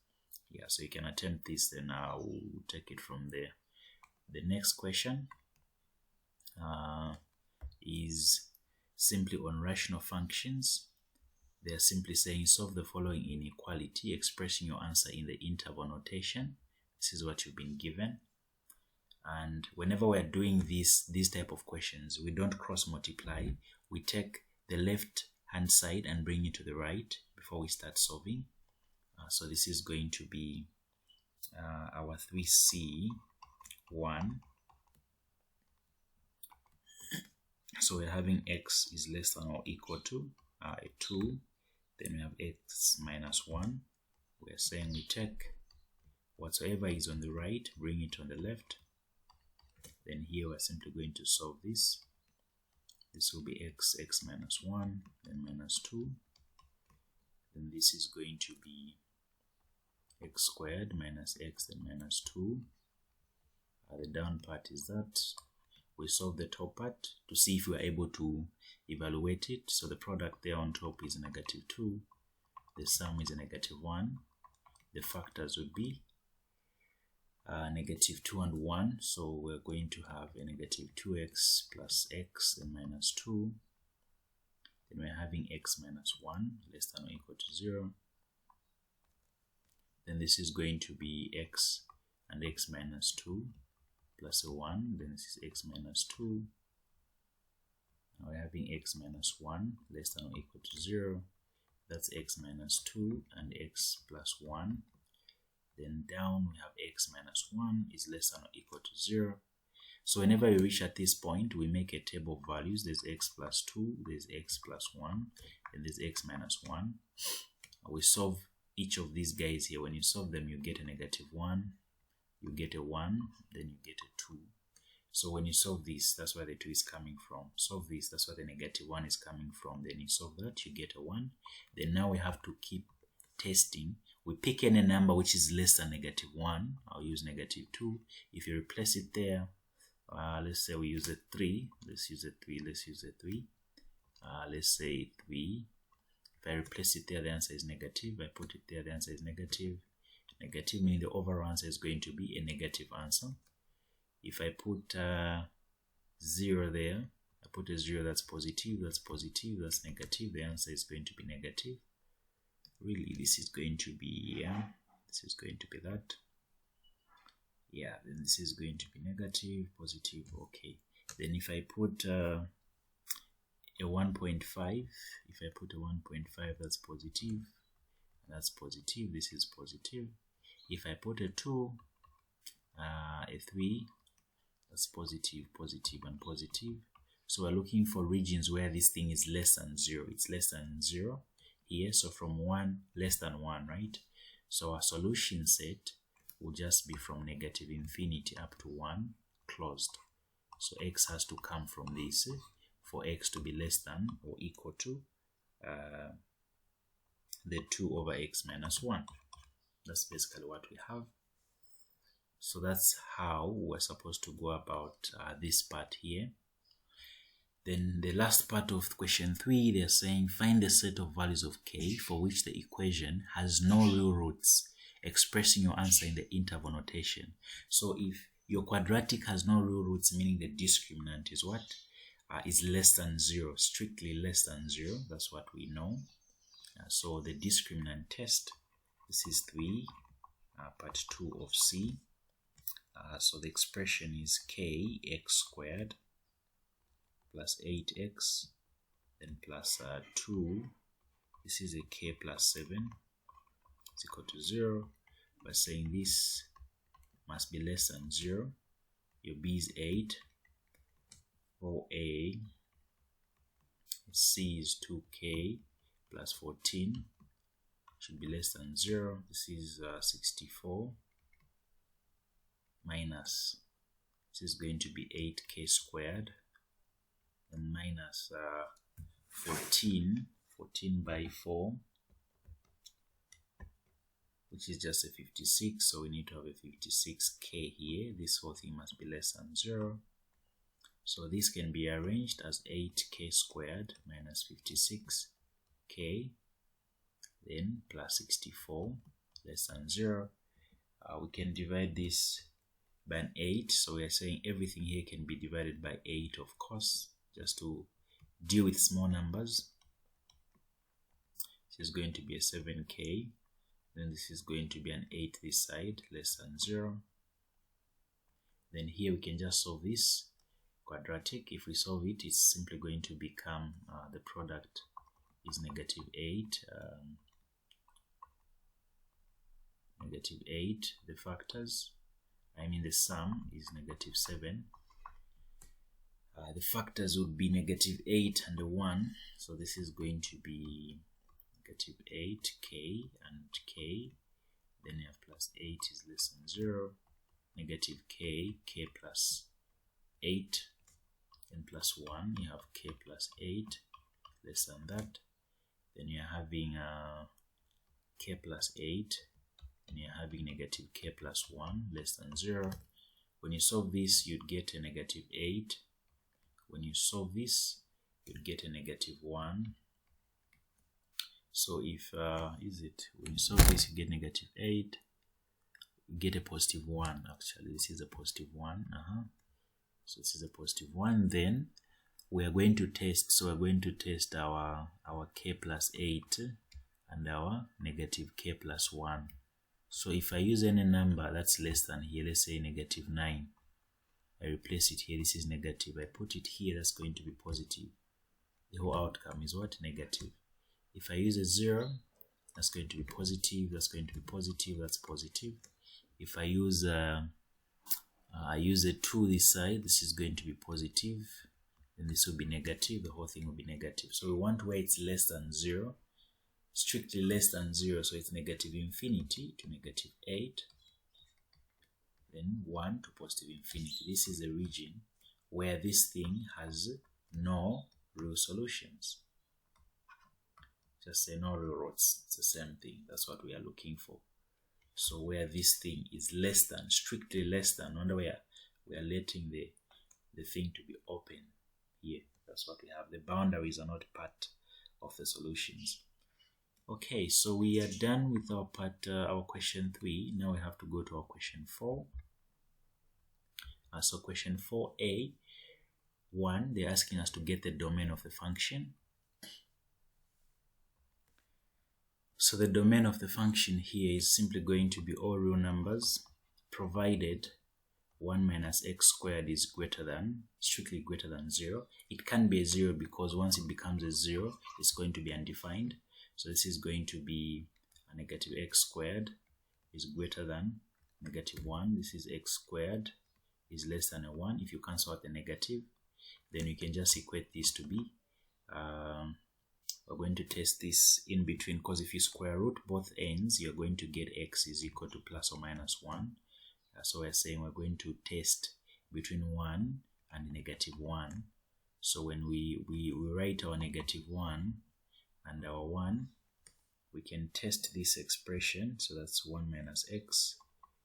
Yeah, so you can attempt this, then I'll take it from there. The next question is simply on rational functions. They are simply saying solve the following inequality, expressing your answer in the interval notation. This is what you've been given. And whenever we're doing these type of questions, we don't cross multiply. We take the left hand side and bring it to the right before we start solving. So this is going to be our 3C1. So we're having x is less than or equal to a 2. Then we have x minus 1. We're saying we take whatsoever is on the right, bring it on the left. Then here we're simply going to solve this. This will be x minus 1, then minus 2. Then this is going to be x squared minus x, then minus 2. The down part is that. We solve the top part to see if we are able to evaluate it. So the product there on top is -2. The sum is -1. The factors would be -2 and 1. So we're going to have a -2x plus x and minus 2. Then we're having x minus 1 less than or equal to 0. Then this is going to be x and x minus 2 plus a 1. Then this is x minus 2. Now we're having x minus 1 less than or equal to 0. That's x minus 2 and x plus 1. Then down we have x minus 1 is less than or equal to 0. So whenever we reach at this point, we make a table of values. There's x plus 2, there's x plus 1, and there's x minus 1. We solve each of these guys here, when you solve them, you get a -1, you get a 1, then you get a 2. So when you solve this, that's where the 2 is coming from. Solve this, that's where the -1 is coming from. Then you solve that, you get a 1. Then now we have to keep testing. We pick any number which is less than -1. I'll use -2. If you replace it there, let's say we use a 3. Let's use a 3. Let's use a 3. Let's say 3. If I replace it there, the answer is negative. I put it there, the answer is negative. Negative meaning the overall answer is going to be a negative answer. If I put 0 there, I put a 0, that's positive, that's negative. The answer is going to be negative. Really, this is going to be, this is going to be that. Yeah, then this is going to be negative, positive, okay. Then if I put a 1.5, if I put a 1.5, that's positive, that's positive, this is positive. If I put a 2, a 3, that's positive, positive, and positive. So we're looking for regions where this thing is less than 0. It's less than 0 here, so from 1, less than 1, right? So our solution set will just be from -infinity up to 1, closed. So x has to come from this for x to be less than or equal to the 2 over x minus 1. That's basically what we have. So that's how we're supposed to go about this part here. Then the last part of question 3, they're saying find the set of values of k for which the equation has no real roots, expressing your answer in the interval notation. So if your quadratic has no real roots, meaning the discriminant is what? Is less than 0, strictly less than 0. That's what we know. So the discriminant test, this is 3, part 2 of C. So the expression is k x squared plus 8x then plus 2. This is a k plus 7 is equal to 0. By saying this must be less than 0. Your b is 8. For a, c is 2k plus 14. Should be less than 0. This is 64 minus, this is going to be 8k squared, and minus 14 by 4, which is just a 56, so we need to have a 56k here. This whole thing must be less than 0. So this can be arranged as 8k squared minus 56k, then plus 64 less than 0. We can divide this by an 8, so we are saying everything here can be divided by 8, of course, just to deal with small numbers. This is going to be a 7k, then this is going to be an 8 this side, less than 0. Then here we can just solve this quadratic. If we solve it, it's simply going to become the product is -8, -8, the factors, the sum is -7. The factors would be -8 and 1, so this is going to be -8k and k, then you have plus 8 is less than 0, -k, k plus 8, and plus 1, you have k plus 8 less than that. Then you're having k plus 8, and you're having -k plus 1 less than 0. When you solve this, you'd get a -8. When you solve this, you'd get a -1. So if when you solve this, you get -8, you get a +1. Actually, this is a +1. So this is a +1. Then we are going to test. So we're going to test our k plus 8 and our -k plus 1. So if I use any number that's less than here, let's say -9, I replace it here. This is negative. I put it here. That's going to be positive. The whole outcome is what? Negative. If I use a 0, that's going to be positive. That's going to be positive. That's positive. If I use a 2 this side, this is going to be positive, and this will be negative. The whole thing will be negative. So we want where it's less than 0. strictly less than 0, so it's negative infinity to negative 8, then 1 to positive infinity. This is a region where this thing has no real solutions. Just say no real roots. It's the same thing. That's what we are looking for. So where this thing is less than, strictly less than, wonder where we are letting the thing to be open here. That's what we have. The boundaries are not part of the solutions. Okay, so we are done with our part, our question 3. Now we have to go to our question 4. So question 4a, 1, they're asking us to get the domain of the function. So the domain of the function here is simply going to be all real numbers, provided 1 minus x squared is greater than, strictly greater than 0. It can be a 0 because once it becomes a 0, it's going to be undefined. So this is going to be a negative x squared is greater than negative 1. This is x squared is less than a 1. If you cancel out the negative, then you can just equate this to be, we're going to test this in between, because if you square root both ends, you're going to get x is equal to plus or minus 1. So we're saying we're going to test between 1 and negative 1. So when we write our negative 1 and our 1, we can test this expression. So that's 1 minus x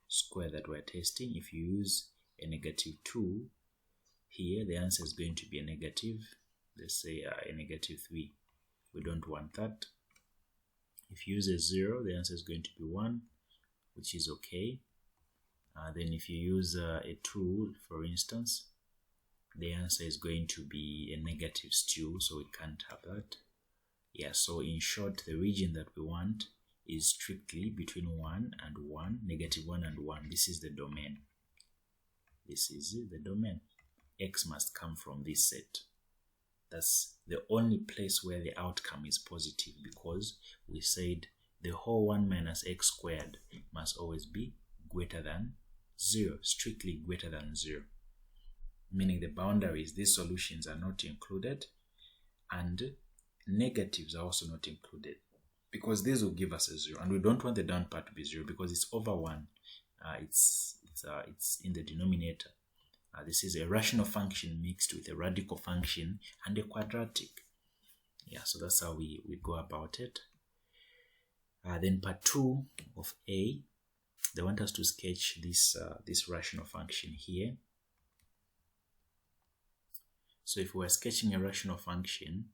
squared that we're testing. If you use a negative 2 here, the answer is going to be a negative, let's say a negative 3. We don't want that. If you use a 0, the answer is going to be 1, which is okay. Then if you use a 2, for instance, the answer is going to be a negative still, so we can't have that. Yeah, so in short, the region that we want is strictly between 1 and 1, negative 1 and 1. This is the domain. This is the domain. X must come from this set. That's the only place where the outcome is positive, because we said the whole 1 minus x squared must always be greater than 0, strictly greater than 0. Meaning the boundaries, these solutions are not included, and negatives are also not included, because these will give us a 0, and we don't want the down part to be 0 because it's over 1. It's in the denominator. This is a rational function mixed with a radical function and a quadratic. Yeah, so that's how we go about it. Then part 2 of A, they want us to sketch this rational function here. So if we're sketching a rational function,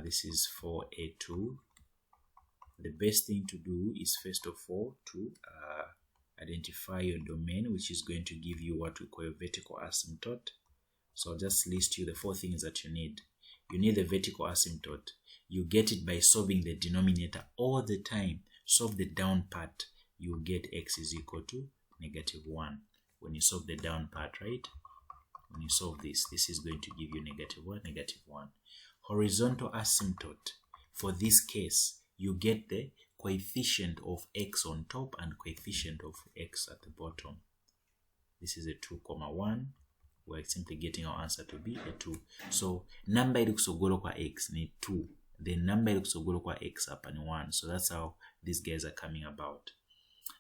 this is for A2, the best thing to do is first of all to identify your domain, which is going to give you what we call a vertical asymptote. So I'll just list you the 4 things that you need. You need the vertical asymptote. You get it by solving the denominator all the time. Solve the down part. You get x is equal to negative 1. When you solve the down part, right? When you solve this, this is going to give you negative what? Negative 1. Horizontal asymptote. For this case, you get the coefficient of x on top and coefficient of x at the bottom. This is a 2, 1. We're simply getting our answer to be a 2. So number ilukusogolo kwa x ni 2. Then number ilukusogolo kwa x up and 1. So that's how these guys are coming about.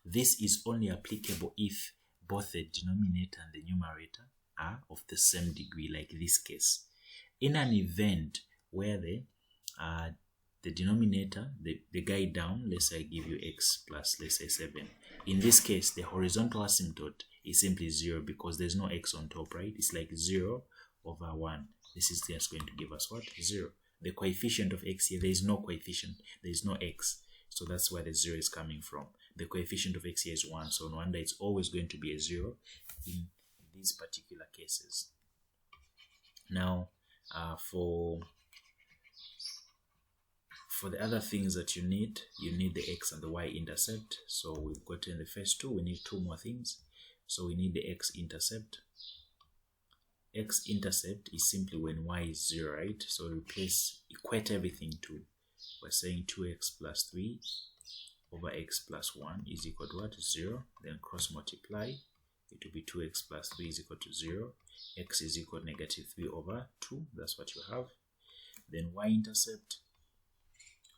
This is only applicable if both the denominator and the numerator are of the same degree, like this case. In an event where the denominator, the guy down, let's say I give you x plus, let's say 7. In this case, the horizontal asymptote is simply 0 because there's no x on top, right? It's like 0 over 1. This is just going to give us what? 0. The coefficient of x here, there is no coefficient. There is no x. So that's where the 0 is coming from. The coefficient of x here is 1. So no wonder it's always going to be a 0 in these particular cases. Now, for the other things that you need the x and the y intercept. So we've got in the first 2, we need 2 more things. So we need the x intercept. X intercept is simply when y is 0, right? So equate everything to, we're saying 2x plus 3 over x plus 1 is equal to what? 0. Then cross multiply. It will be 2x plus 3 is equal to 0. X is equal to negative 3 over 2. That's what you have. Then y intercept.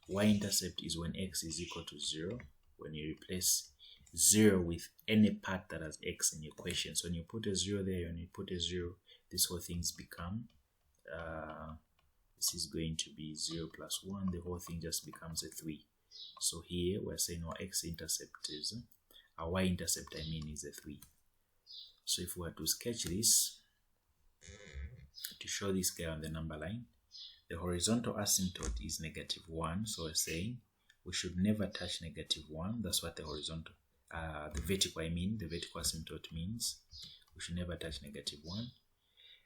y-intercept is when x is equal to 0, when you replace 0 with any part that has x in your equation. So when you put a 0 there, when you put a 0, this whole thing's become, this is going to be 0 plus 1, the whole thing just becomes a 3. So here we're saying our x-intercept is, our y-intercept I mean is a 3. So if we were to sketch this, to show this guy on the number line, the horizontal asymptote is -1, so we're saying we should never touch -1. That's what the horizontal, the vertical asymptote means. We should never touch -1.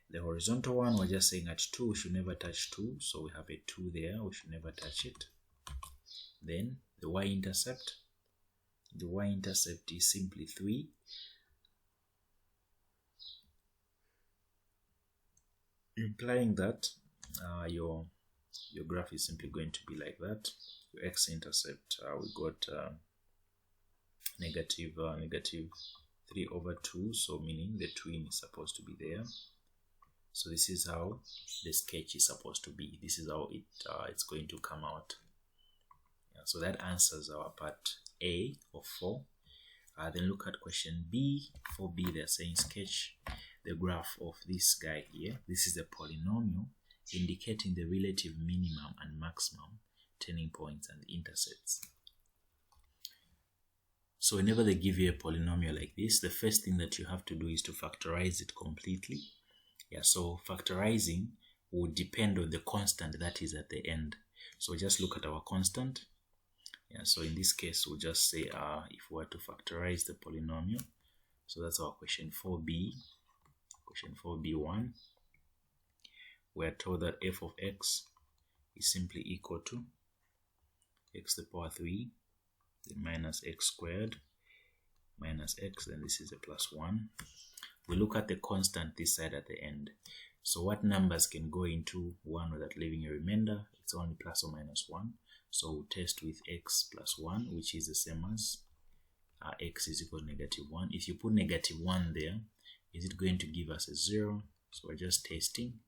The horizontal one, we're just saying at 2, we should never touch 2, so we have a 2 there, we should never touch it. Then the y-intercept is simply 3. Implying that your graph is simply going to be like that. Your x-intercept, we got negative 3/2, so meaning the twin is supposed to be there. So this is how the sketch is supposed to be. This is how it's going to come out. Yeah, so that answers our part A of 4. Then look at question B. For B, they're saying sketch the graph of this guy here. This is a polynomial indicating the relative minimum and maximum turning points and intercepts. So whenever they give you a polynomial like this, the first thing that you have to do is to factorize it completely. Yeah, so factorizing will depend on the constant that is at the end. So just look at our constant. Yeah, so in this case, we'll just say if we were to factorize the polynomial, so that's our question 4b. Question 4b1, we are told that f of x is simply equal to x to the power 3, then minus x squared, minus x, then this is a plus 1. We look at the constant this side at the end. So what numbers can go into 1 without leaving a remainder? It's only plus or minus 1. So we'll test with x plus 1, which is the same as x is equal to -1. If you put -1 there, is it going to give us a 0? So we're just testing.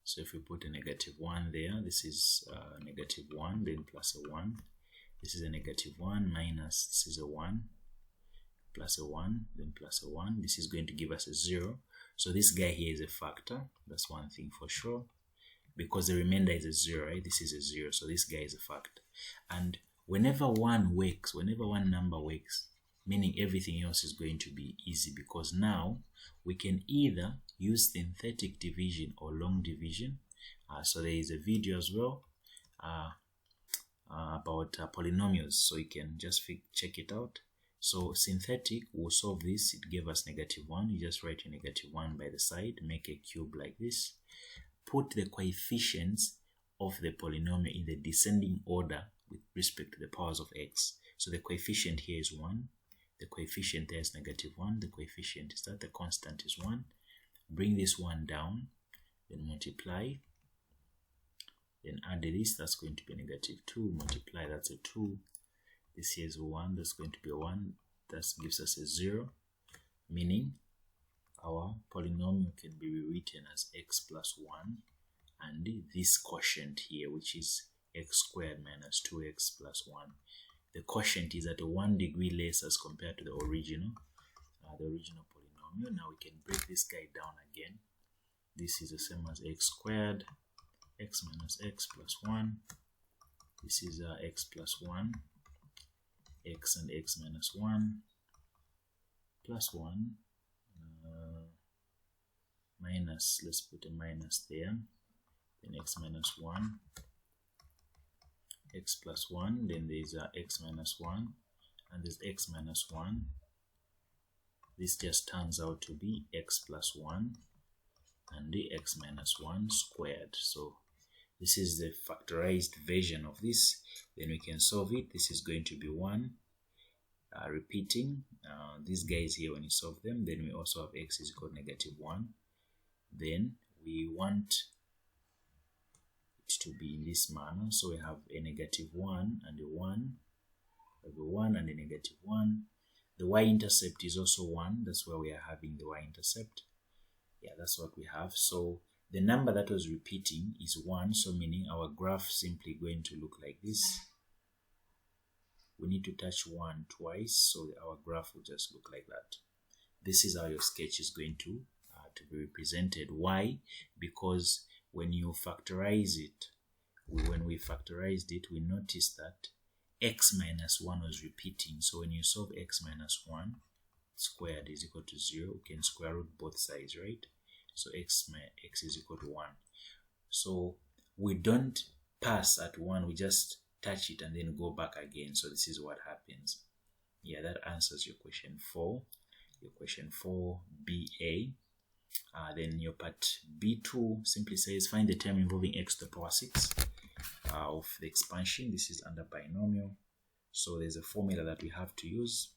So if we put a -1 there, this is -1, then plus a 1. This is a -1 minus, this is a 1, plus a 1, then plus a 1. This is going to give us a 0. So this guy here is a factor. That's one thing for sure. Because the remainder is a 0, right? This is a 0. So this guy is a factor. And whenever one works, whenever one number works, meaning everything else is going to be easy, because now we can either use synthetic division or long division. So there is a video as well about polynomials, so you can just check it out. So synthetic will solve this. It gave us -1. You just write your -1 by the side, make a cube like this, put the coefficients of the polynomial in the descending order with respect to the powers of x. So the coefficient here is 1, the coefficient there is -1, the coefficient is that, the constant is 1. Bring this one down, then multiply, then add this, that's going to be -2, multiply, that's a 2. This here is a 1, that's going to be a 1, that gives us a 0, meaning our polynomial can be rewritten as x plus 1, and this quotient here, which is x squared minus 2x plus 1. The quotient is at a 1 degree less as compared to the original polynomial. Now we can break this guy down again. This is the same as x squared, x minus x plus 1. This is x plus 1, x and x minus 1, plus 1, minus, let's put a minus there, then x minus 1, x plus 1, then there's x minus 1, and there's x minus 1. This just turns out to be x plus 1 and the x minus 1 squared. So this is the factorized version of this. Then we can solve it. This is going to be 1. Repeating these guys here when you solve them, then we also have x is equal to -1. Then we want it to be in this manner. So we have a -1 and a 1, we have a 1 and a -1. The y-intercept is also 1. That's where we are having the y-intercept. Yeah, that's what we have. So the number that was repeating is 1, so meaning our graph simply going to look like this. We need to touch 1 twice, so our graph will just look like that. This is how your sketch is going to be represented. Why? Because when you factorize it, when we factorized it, we noticed that x minus 1 was repeating. So when you solve x minus 1 squared is equal to 0, we can square root both sides, right? So x is equal to 1. So we don't pass at 1, we just touch it and then go back again. So this is what happens. Yeah, that answers your question 4. Your question 4BA. Then your part B2 simply says find the term involving x to the power 6 of the expansion. This is under binomial. So there's a formula that we have to use.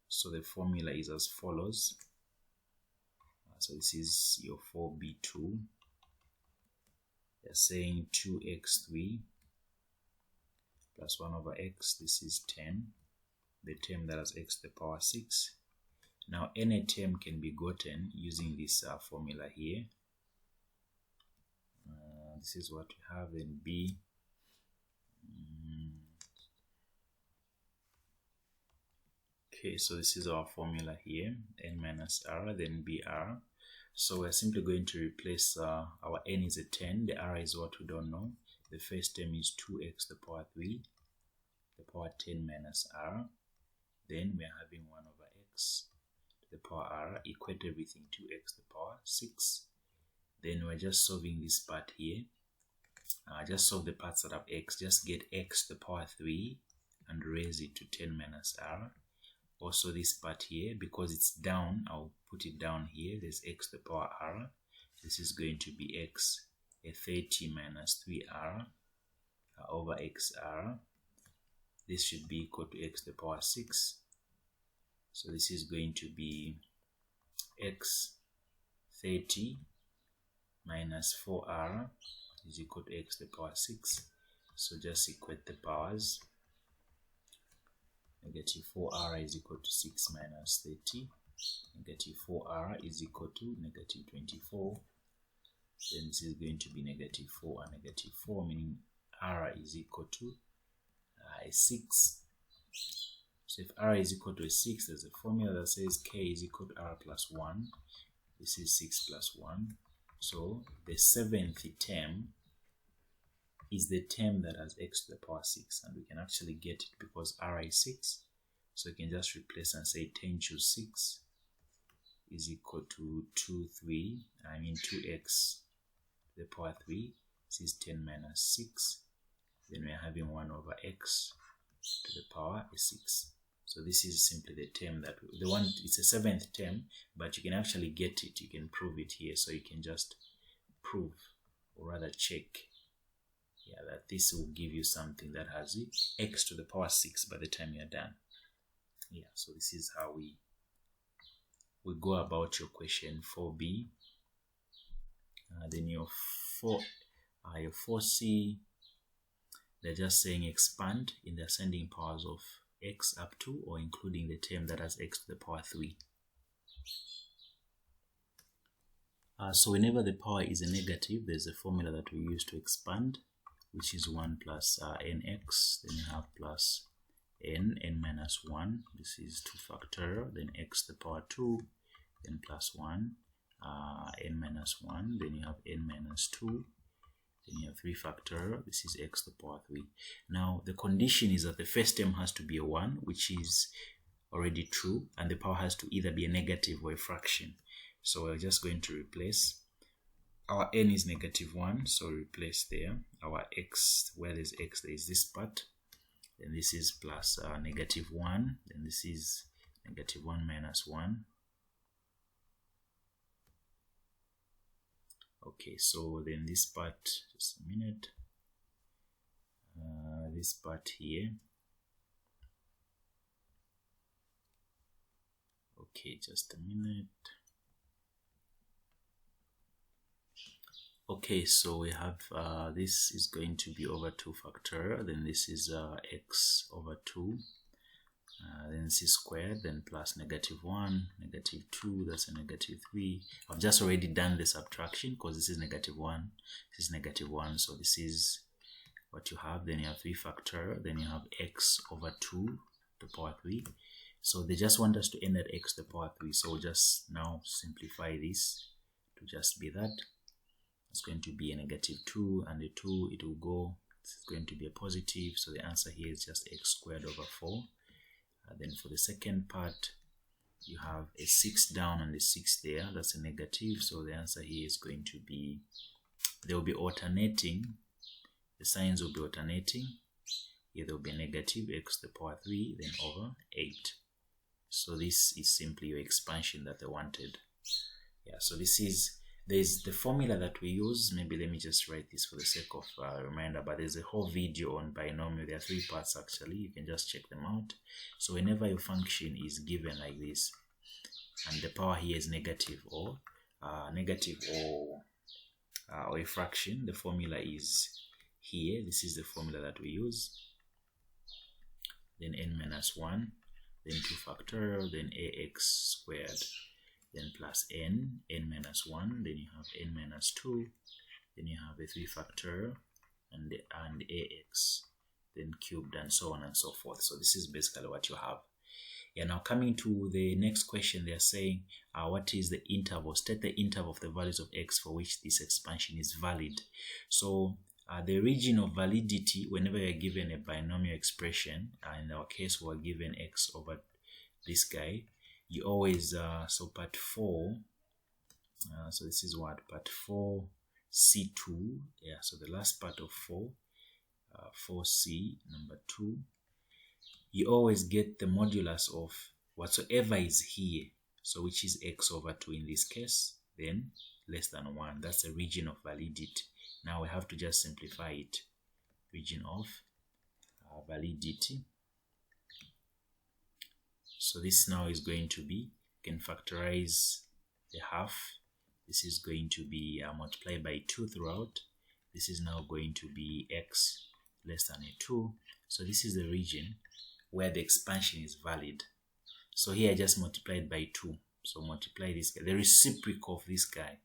So the formula is as follows. So this is your 4B2. They're saying 2x3 plus 1 over x. This is 10. The term that has x to the power 6. Now any term can be gotten using this formula here. This is what we have in B. Okay, so this is our formula here, n minus r, then br. So we're simply going to replace our n is a 10, the r is what we don't know. The first term is 2x to the power 3, the power 10 minus r. Then we're having 1 over x to the power r, equate everything to x to the power 6. Then we're just solving this part here. Just solve the parts that have x, just get x to the power 3 and raise it to 10 minus r. Also this part here, because it's down, I'll put it down here. There's x to the power r. This is going to be x, a 30 minus 3r over xr. This should be equal to x to the power 6. So this is going to be x 30 minus 4r is equal to x to the power 6. So just equate the powers. Negative 4r is equal to 6 minus 30. Negative 4r is equal to negative 24. Then this is going to be negative 4 and negative 4, meaning r is equal to 6. So if r is equal to 6, there's a formula that says k is equal to r plus 1. This is 6 plus 1. So the 7th term is the term that has x to the power 6, and we can actually get it because r is 6. So we can just replace and say 10 choose 6 is equal to 2x to the power 3. This is 10 minus 6. Then we're having 1 over x to the power 6. So this is simply the term that it's a 7th term, but you can actually get it. You can prove it here. So you can just prove, or rather check, that this will give you something that has x to the power 6 by the time you're done. So this is how we go about your question 4B. Then your 4C, they're just saying expand in the ascending powers of x up to or including the term that has x to the power 3. So whenever the power is a negative, there's a formula that we use to expand, which is 1 plus nx. Then you have plus n minus 1. This is 2 factorial. Then x to the power 2. Then plus 1. N minus 1. Then you have n minus 2. Then you have 3 factorial. This is x to the power 3. Now the condition is that the first term has to be a 1, which is already true, and the power has to either be a negative or a fraction. So we're just going to replace. Our n is negative 1, so replace there. Our x, where there's x, there is this part. Then this is plus negative 1. Then this is negative 1 minus 1. Okay, so then this part, just a minute. This part here. Okay, just a minute. Okay, so we have this is going to be over 2 factorial. Then this is x over 2. then c squared, then plus -1, -2, that's a -3. I've just already done the subtraction because this is -1, this is -1, so this is what you have. Then you have 3 factorial, then you have x over 2 to the power 3. So they just want us to end at x to the power 3, so we'll just now simplify this to just be that. It's going to be a -2, and the 2, it will go, it's going to be a positive, so the answer here is just x squared over 4. Then for the second part, you have a 6 down and a 6 there, that's a negative, so the answer here is going to be, they will be alternating, the signs will be alternating. Here there will be a negative x to the power 3, then over 8. So this is simply your expansion that they wanted. Yeah, so this is, there's the formula that we use. Maybe let me just write this for the sake of reminder, but there's a whole video on binomial. There are 3 parts actually, you can just check them out. So whenever your function is given like this, and the power here is negative or a fraction, the formula is here. This is the formula that we use. Then n-1, then 2 factorial, then ax squared, then plus n-1, then you have n-2, then you have a 3 factorial, and ax, then cubed, and so on and so forth. So this is basically what you have. Yeah, now coming to the next question, they are saying, what is the interval? State the interval of the values of x for which this expansion is valid. So the region of validity, whenever you're given a binomial expression, in our case we're given x over this guy, you always, so part 4, so this is what, part 4, C2, yeah, so the last part of 4, 4C, number 2, you always get the modulus of whatsoever is here, so which is x over 2 in this case, then less than 1. That's the region of validity. Now we have to just simplify it. Region of validity. So this now is going to be, you can factorize the half. This is going to be multiplied by 2 throughout. This is now going to be x less than a 2. So this is the region where the expansion is valid. So here I just multiplied by 2. So multiply this guy, the reciprocal of this guy.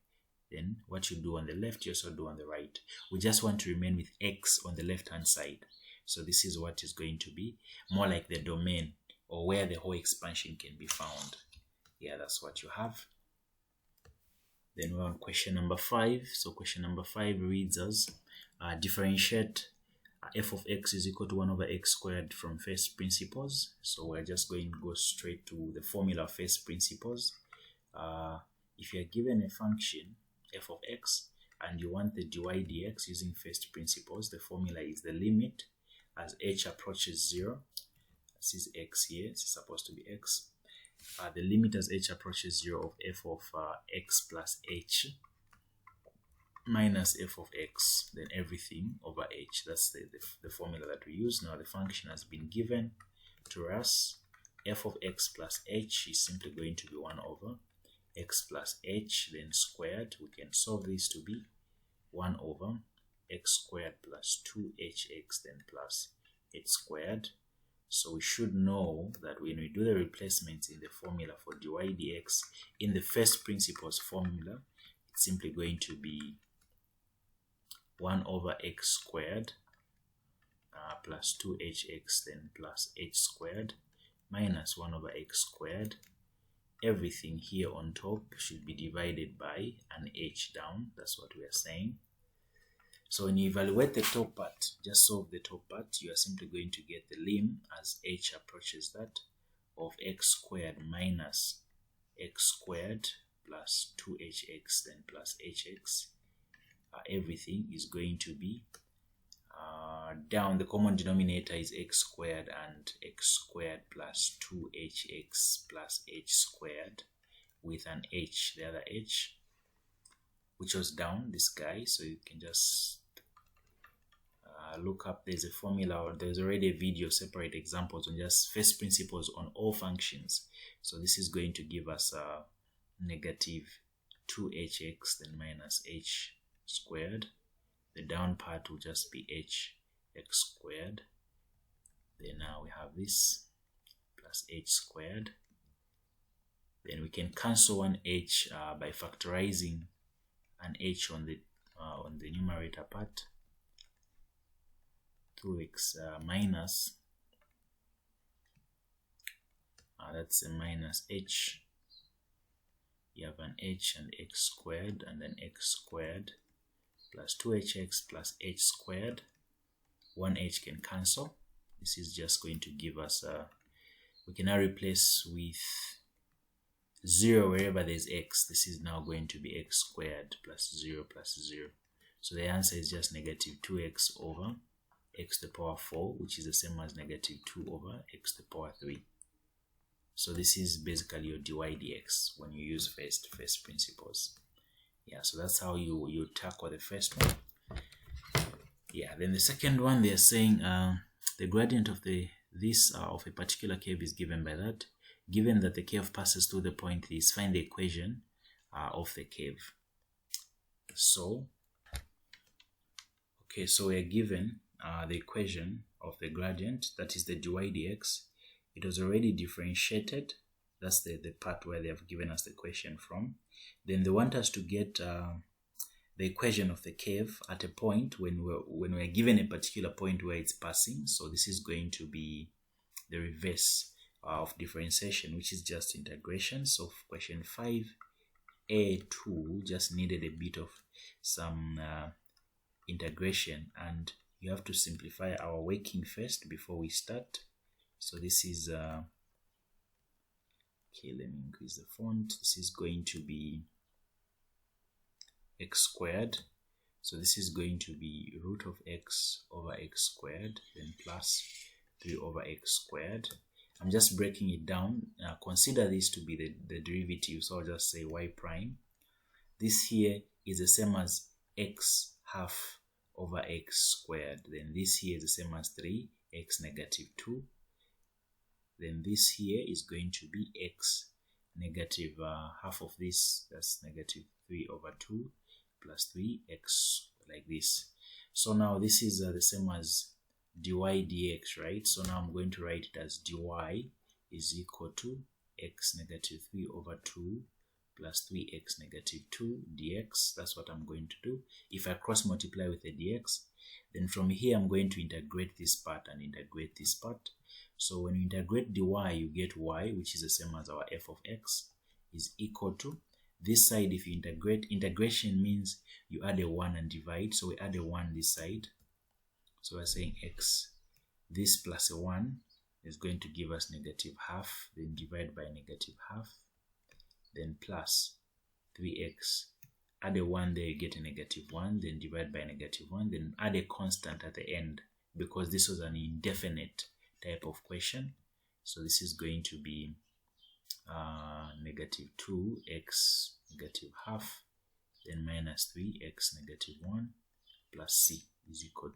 Then what you do on the left, you also do on the right. We just want to remain with x on the left hand side. So this is what is going to be more like the domain, or where the whole expansion can be found. Yeah, that's what you have. Then we're on question number 5. So question number 5 reads as, differentiate f of x is equal to 1 over x squared from first principles. So we're just going to go straight to the formula of first principles. If you're given a function f of x and you want the dy dx using first principles, the formula is the limit as h approaches 0. This is x here, it's supposed to be x. The limit as h approaches 0 of f of x plus h minus f of x, then everything over h. That's the formula that we use. Now the function has been given to us. F of x plus h is simply going to be 1 over x plus h, then squared. We can solve this to be 1 over x squared plus 2hx, then plus h squared. So we should know that when we do the replacements in the formula for dy dx in the first principles formula, it's simply going to be 1 over x squared plus 2hx, then plus h squared, minus 1 over x squared. Everything here on top should be divided by an h down. That's what we are saying. So when you evaluate the top part, just solve the top part, you are simply going to get the lim as h approaches that of x squared minus x squared plus 2hx, then plus hx. Everything is going to be down. The common denominator is x squared and x squared plus 2hx plus h squared with an h, the other h, which was down, this guy. So you can just look up, there's a formula, or there's already a video, separate examples on just first principles on all functions. So this is going to give us negative 2hx, then minus h squared. The down part will just be h x squared. Then now we have this plus h squared. Then we can cancel one h by factorizing an h on the numerator part. 2x minus, that's a minus h. You have an h and x squared, and then x squared plus 2hx plus h squared. One h can cancel. This is just going to give us we can now replace with 0 wherever there's x. This is now going to be x squared plus 0 plus 0. So the answer is just negative 2x over x to the power 4, which is the same as negative 2 over x to the power 3. So this is basically your dy dx when you use first principles. Yeah, so that's how you tackle the first one. Yeah, then the second one, they're saying the gradient of of a particular curve is given by that. Given that the curve passes through the point, please find the equation of the curve. So, okay, so we're given the equation of the gradient, that is the dy dx. It was already differentiated. That's the part where they have given us the equation from. Then they want us to get the equation of the curve at a point when we're given a particular point where it's passing. So this is going to be the reverse of differentiation, which is just integration. So question 5a2 just needed a bit of some integration, and you have to simplify our working first before we start. So this is okay, let me increase the font. This is going to be x squared. So this is going to be root of x over x squared, then plus 3 over x squared. I'm just breaking it down. Consider this to be the derivative, so I'll just say y prime. This here is the same as x half over x squared. Then this here is the same as 3x negative 2. Then this here is going to be x negative half of this, that's negative 3 over 2 plus 3x, like this. So now this is the same as dy dx, right? So now I'm going to write it as dy is equal to x negative 3 over 2 plus 3x negative 2 dx. That's what I'm going to do. If I cross multiply with the dx, then from here I'm going to integrate this part and integrate this part. So when you integrate dy, you get y, which is the same as our f of x, is equal to this side. If you integrate, integration means you add a 1 and divide. So we add a 1 this side. So we're saying x, this plus a 1 is going to give us negative half, then divide by negative half, then plus 3x, add a 1 there, you get a negative 1, then divide by negative 1, then add a constant at the end, because this was an indefinite type of question. So this is going to be negative 2x negative half, then minus 3x negative 1 plus c is equal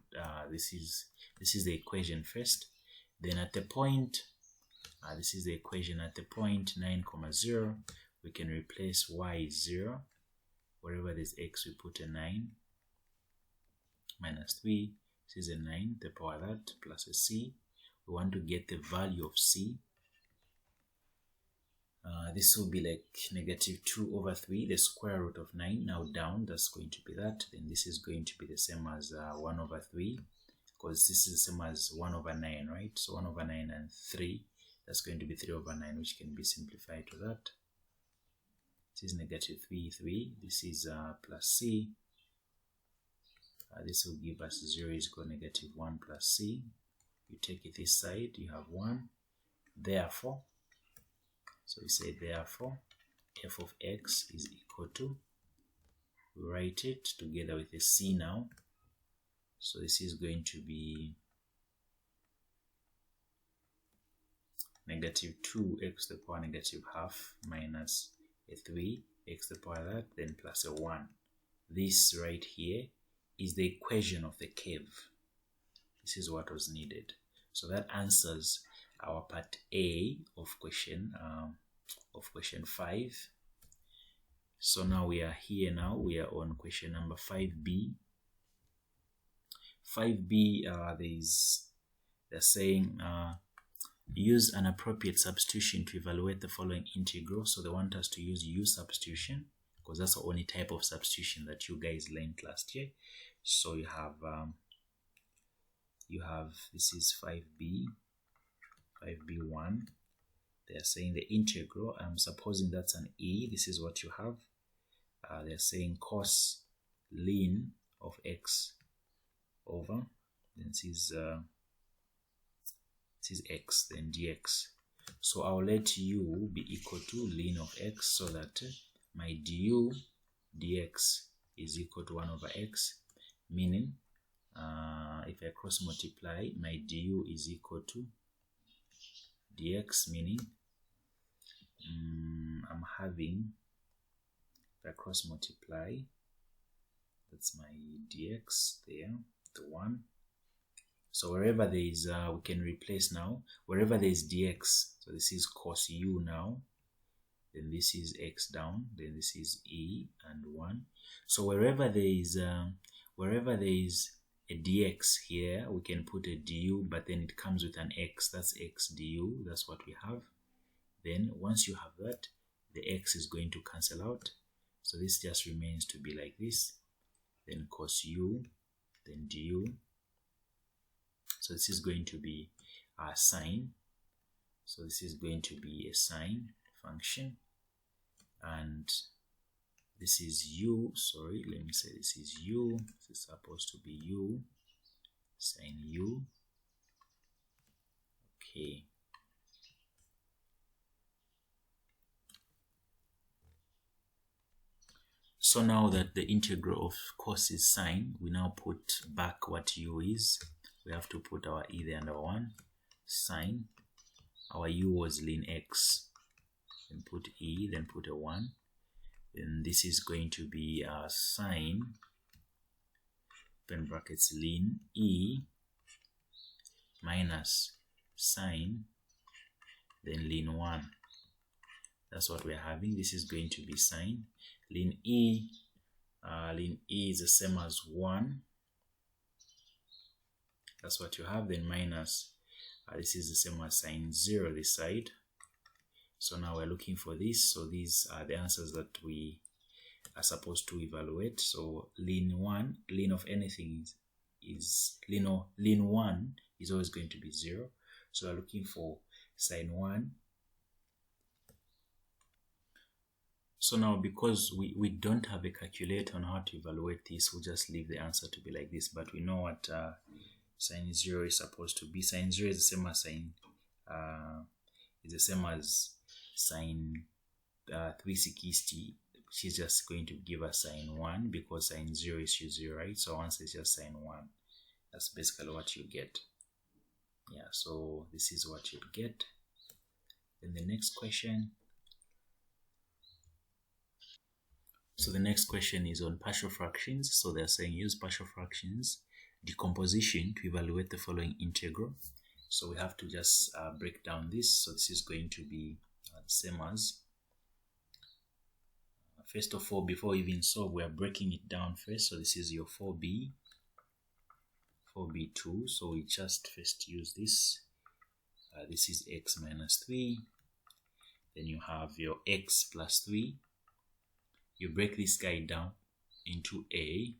this is the equation first. Then at the point this is the equation at the point 9, 0, we can replace y is 0. Wherever there's x, we put a 9, minus 3, this is a 9, the power of that, plus a c. We want to get the value of c. This will be like negative 2 over 3, the square root of 9. Now down, that's going to be that. Then this is going to be the same as 1 over 3, because this is the same as 1 over 9, right? So 1 over 9 and 3, that's going to be 3 over 9, which can be simplified to that. This is negative 3, 3. This is plus c. This will give us 0 is equal to negative 1 plus c. You take it this side, you have 1. Therefore, so we say therefore, f of x is equal to, we write it together with a c now. So this is going to be negative 2x to the power negative half minus a 3x to the power of that, then plus a 1. This right here is the equation of the curve. This is what was needed. So that answers our part A of question 5. So now we are here. Now we are on question number 5B. 5B, they're saying Use an appropriate substitution to evaluate the following integral. So they want us to use U substitution because that's the only type of substitution that you guys learned last year. So you have this is 5b1. They are saying the integral. I'm supposing that's an e. This is what you have. They're saying cos ln of x over, then this is x, then dx. So I'll let u be equal to ln of x, so that my du dx is equal to 1 over x, meaning if I cross multiply, my du is equal to dx, meaning I'm having, if I cross multiply, that's my dx there, the 1. So wherever there is, we can replace now, wherever there is dx, so this is cos u now, then this is x down, then this is e and 1. So wherever there is a dx here, we can put a du, but then it comes with an x, that's x du, that's what we have. Then once you have that, the x is going to cancel out, so this just remains to be like this, then cos u, then du. So this is going to be a sine, so this is going to be a sine function, and this is u, sorry, let me say this is u, this is supposed to be u, sine u, okay. So now that the integral of cos is sine, we now put back what u is. We have to put our e there under 1, sine, our u was ln x, then put e, then put a 1, then this is going to be sine, open brackets, ln e minus sine, then ln 1. That's what we're having. This is going to be sine, ln e is the same as 1. That's what you have. Then minus, this is the same as sine 0 this side. So now we're looking for this. So these are the answers that we are supposed to evaluate. So ln 1, ln of anything is ln 1 is always going to be 0. So we're looking for sine 1. So now, because we don't have a calculator on how to evaluate this, we'll just leave the answer to be like this. But we know what sine 0 is supposed to be. Sine 0 is the same as sine 360, which is just going to give us sine 1, because sine 0 is u0, right? So once it's just sine 1, that's basically what you get. Yeah, so this is what you'd get. Then the next question. So the next question is on partial fractions. So they're saying use partial fractions decomposition to evaluate the following integral. So we have to just break down this. So this is going to be the same as, first of all, before we even solve, we are breaking it down first. So this is your 4b2. So we just first use this. This is x minus 3. Then you have your x plus 3. You break this guy down into a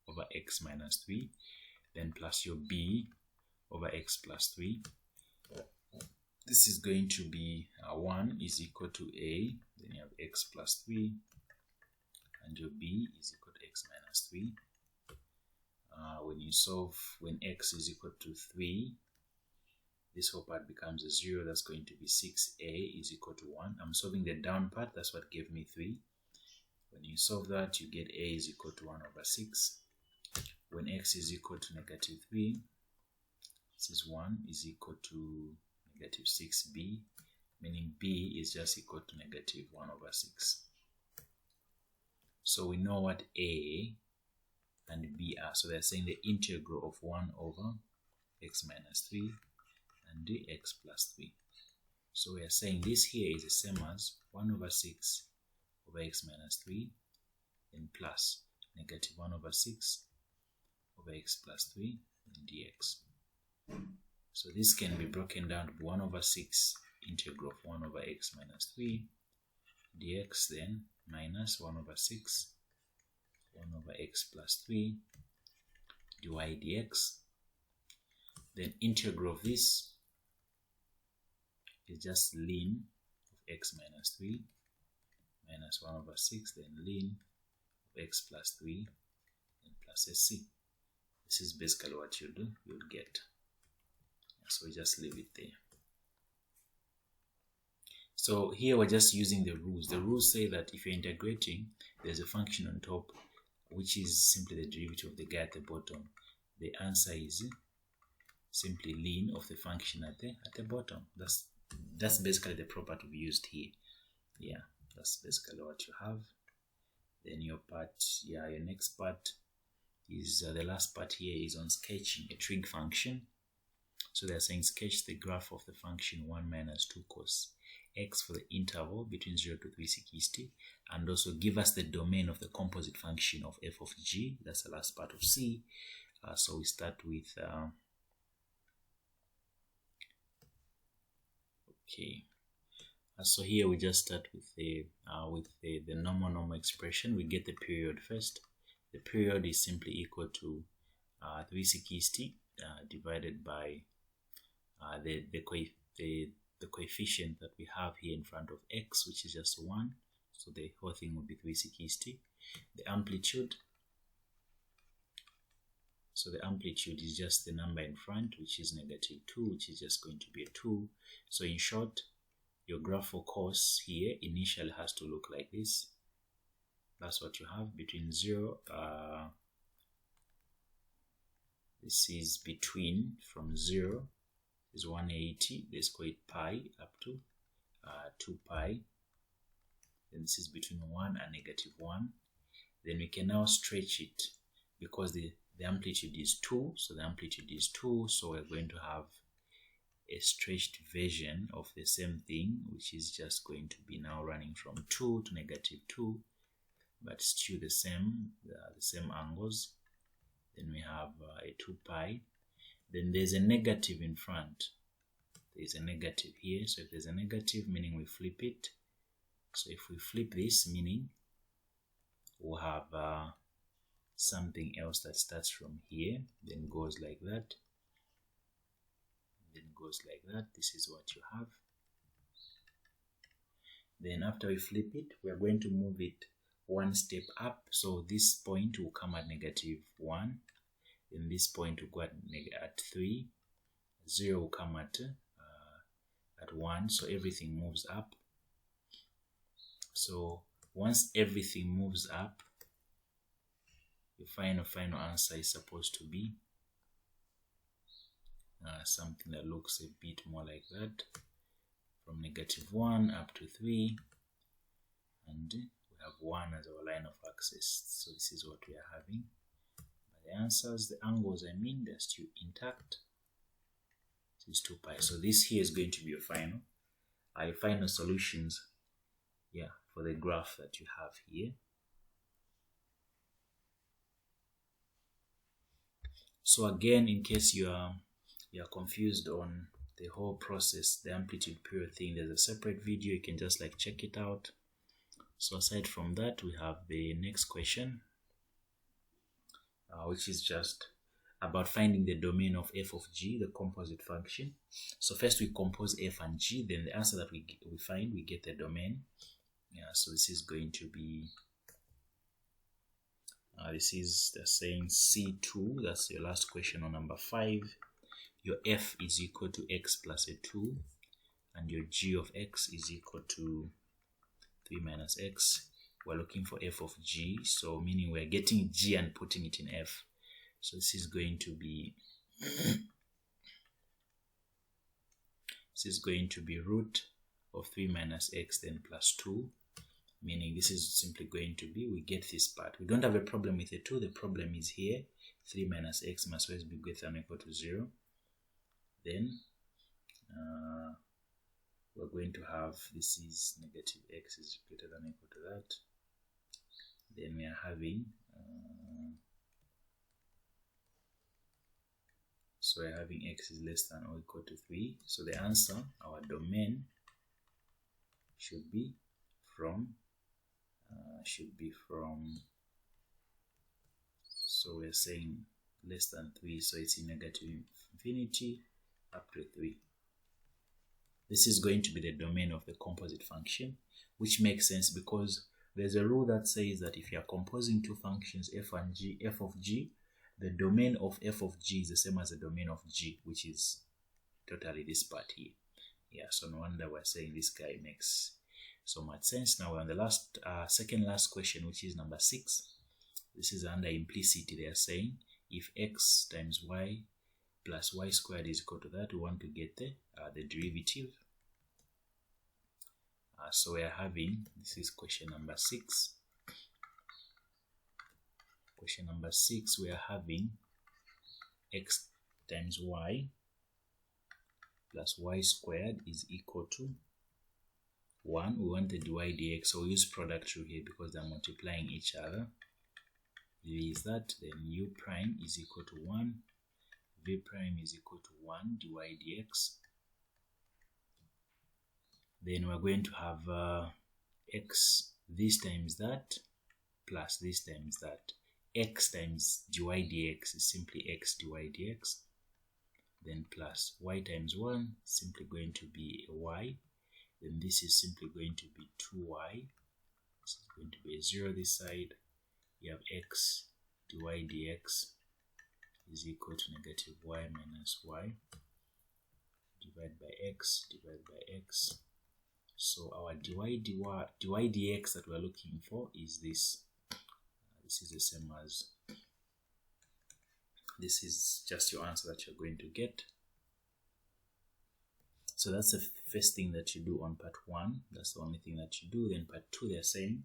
over x minus 3, then plus your b over x plus 3. This is going to be 1 is equal to a, then you have x plus 3, and your b is equal to x minus 3. When you solve, when x is equal to 3, this whole part becomes a 0. That's going to be 6a is equal to 1. I'm solving the down part, that's what gave me 3. When you solve that, you get a is equal to 1 over 6. When x is equal to negative 3, this is 1 is equal to negative 6b, meaning b is just equal to negative 1 over 6. So we know what a and b are. So they're saying the integral of 1 over x minus 3 and the x plus 3. So we are saying this here is the same as 1 over 6 over x minus 3, then plus negative 1 over 6 over x plus 3 and dx. So this can be broken down to 1 over 6 integral of 1 over x minus 3 dx, then minus 1 over 6 1 over x plus 3 dy dx. Then integral of this is just ln of x minus 3 minus 1 over 6, then ln of x plus 3 and plus sc. This is basically what you do, you'll get. So we just leave it there. So here we're just using the rules. The rules say that if you're integrating, there's a function on top, which is simply the derivative of the guy at the bottom. The answer is simply ln of the function at the bottom. That's basically the property we used here. Yeah, that's basically what you have. Then your part, yeah, your next part is the last part here is on sketching a trig function. So they're saying sketch the graph of the function 1 minus 2 cos x for the interval between 0 to 360, and also give us the domain of the composite function of f of g. That's the last part of C. So we start with okay. So here we just start with the normal expression. We get the period first. The period is simply equal to 360 divided by the coefficient that we have here in front of x, which is just 1. So the whole thing will be 360. The amplitude. So the amplitude is just the number in front, which is -2, which is just going to be a 2. So in short, your graph for cos here initially has to look like this. That's what you have between 0. This is between from 0 is 180. Let's call it pi up to 2 pi. Then this is between 1 and -1. Then we can now stretch it because the amplitude is 2. So the amplitude is 2. So we're going to have a stretched version of the same thing, which is just going to be now running from 2 to -2, but still the same angles. Then we have a 2 pi. Then there's a negative in front. There's a negative here. So if there's a negative, meaning we flip it. So if we flip this, meaning we'll have something else that starts from here, then goes like that, then goes like that. This is what you have. Then after we flip it, we are going to move it one step up. So this point will come at -1. Then this point will go at 3. 0 will come at 1. So everything moves up. So once everything moves up, the final answer is supposed to be something that looks a bit more like that, from -1 up to 3, and we have 1 as our line of axis. So this is what we are having. But the answers, the angles, I mean, they're still intact. This is 2 pi. So this here is going to be your final solutions, yeah, for the graph that you have here. So again, in case you are confused on the whole process, the amplitude period thing, there's a separate video. You can just like check it out. So aside from that, we have the next question, which is just about finding the domain of f of g, the composite function. So first we compose f and g, then the answer that we find, we get the domain. Yeah, so this is going to be they're saying C2, that's your last question on number 5. Your f is equal to x plus a 2, and your g of x is equal to 3 minus x. We're looking for f of g, so meaning we're getting g and putting it in f. So this is going to be root of 3 minus x then plus 2. Meaning this is simply going to be, we get this part. We don't have a problem with the 2. The problem is here. 3 minus x must always be greater than or equal to 0. Then we're going to have, this is -x is greater than or equal to that. Then we are having, So we're having x is less than or equal to 3. So the answer, our domain, should be from, so we're saying less than 3, so it's in negative infinity up to 3. This is going to be the domain of the composite function, which makes sense because there's a rule that says that if you are composing two functions f and g, f of g, the domain of f of g is the same as the domain of g, which is totally this part here. Yeah, so no wonder we're saying this guy makes so much sense. Now we're on the last, second last question, which is number 6. This is under implicity. They are saying if x times y plus y squared is equal to that, we want to get the derivative. So we are having, this is question number 6. Question number 6, we are having x times y plus y squared is equal to 1. We want the dy dx, so we use product rule here because they're multiplying each other. Is that, then u prime is equal to 1, v prime is equal to 1 dy dx. Then we're going to have x this times that plus this times that. X times dy dx is simply x dy dx. Then plus y times 1 simply going to be a y. Then this is simply going to be 2y. This is going to be a 0 this side. You have x dy dx is equal to negative y minus y divided by x divided by x. So our dy dx that we're looking for is this. This is the same as, this is just your answer that you're going to get. So that's the first thing that you do on part 1. That's the only thing that you do. Then part 2, they're saying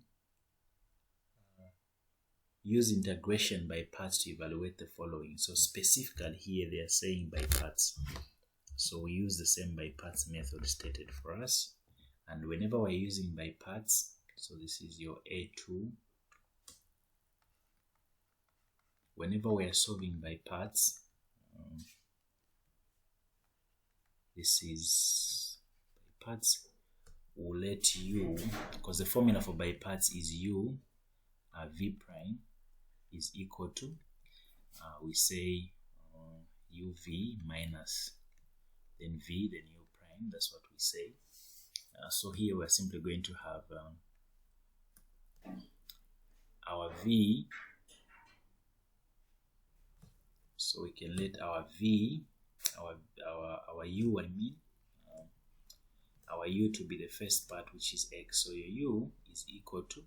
use integration by parts to evaluate the following. So specifically here they are saying by parts. So we use the same by parts method stated for us. And whenever we're using by parts, so this is your A2. Whenever we are solving by parts, this is by parts, we'll let u, because the formula for by parts is u, v prime is equal to, we say uv minus, then v, then u prime, that's what we say. So here we're simply going to have our v, so we can let our v, our u, I mean, our u to be the first part, which is x. So your u is equal to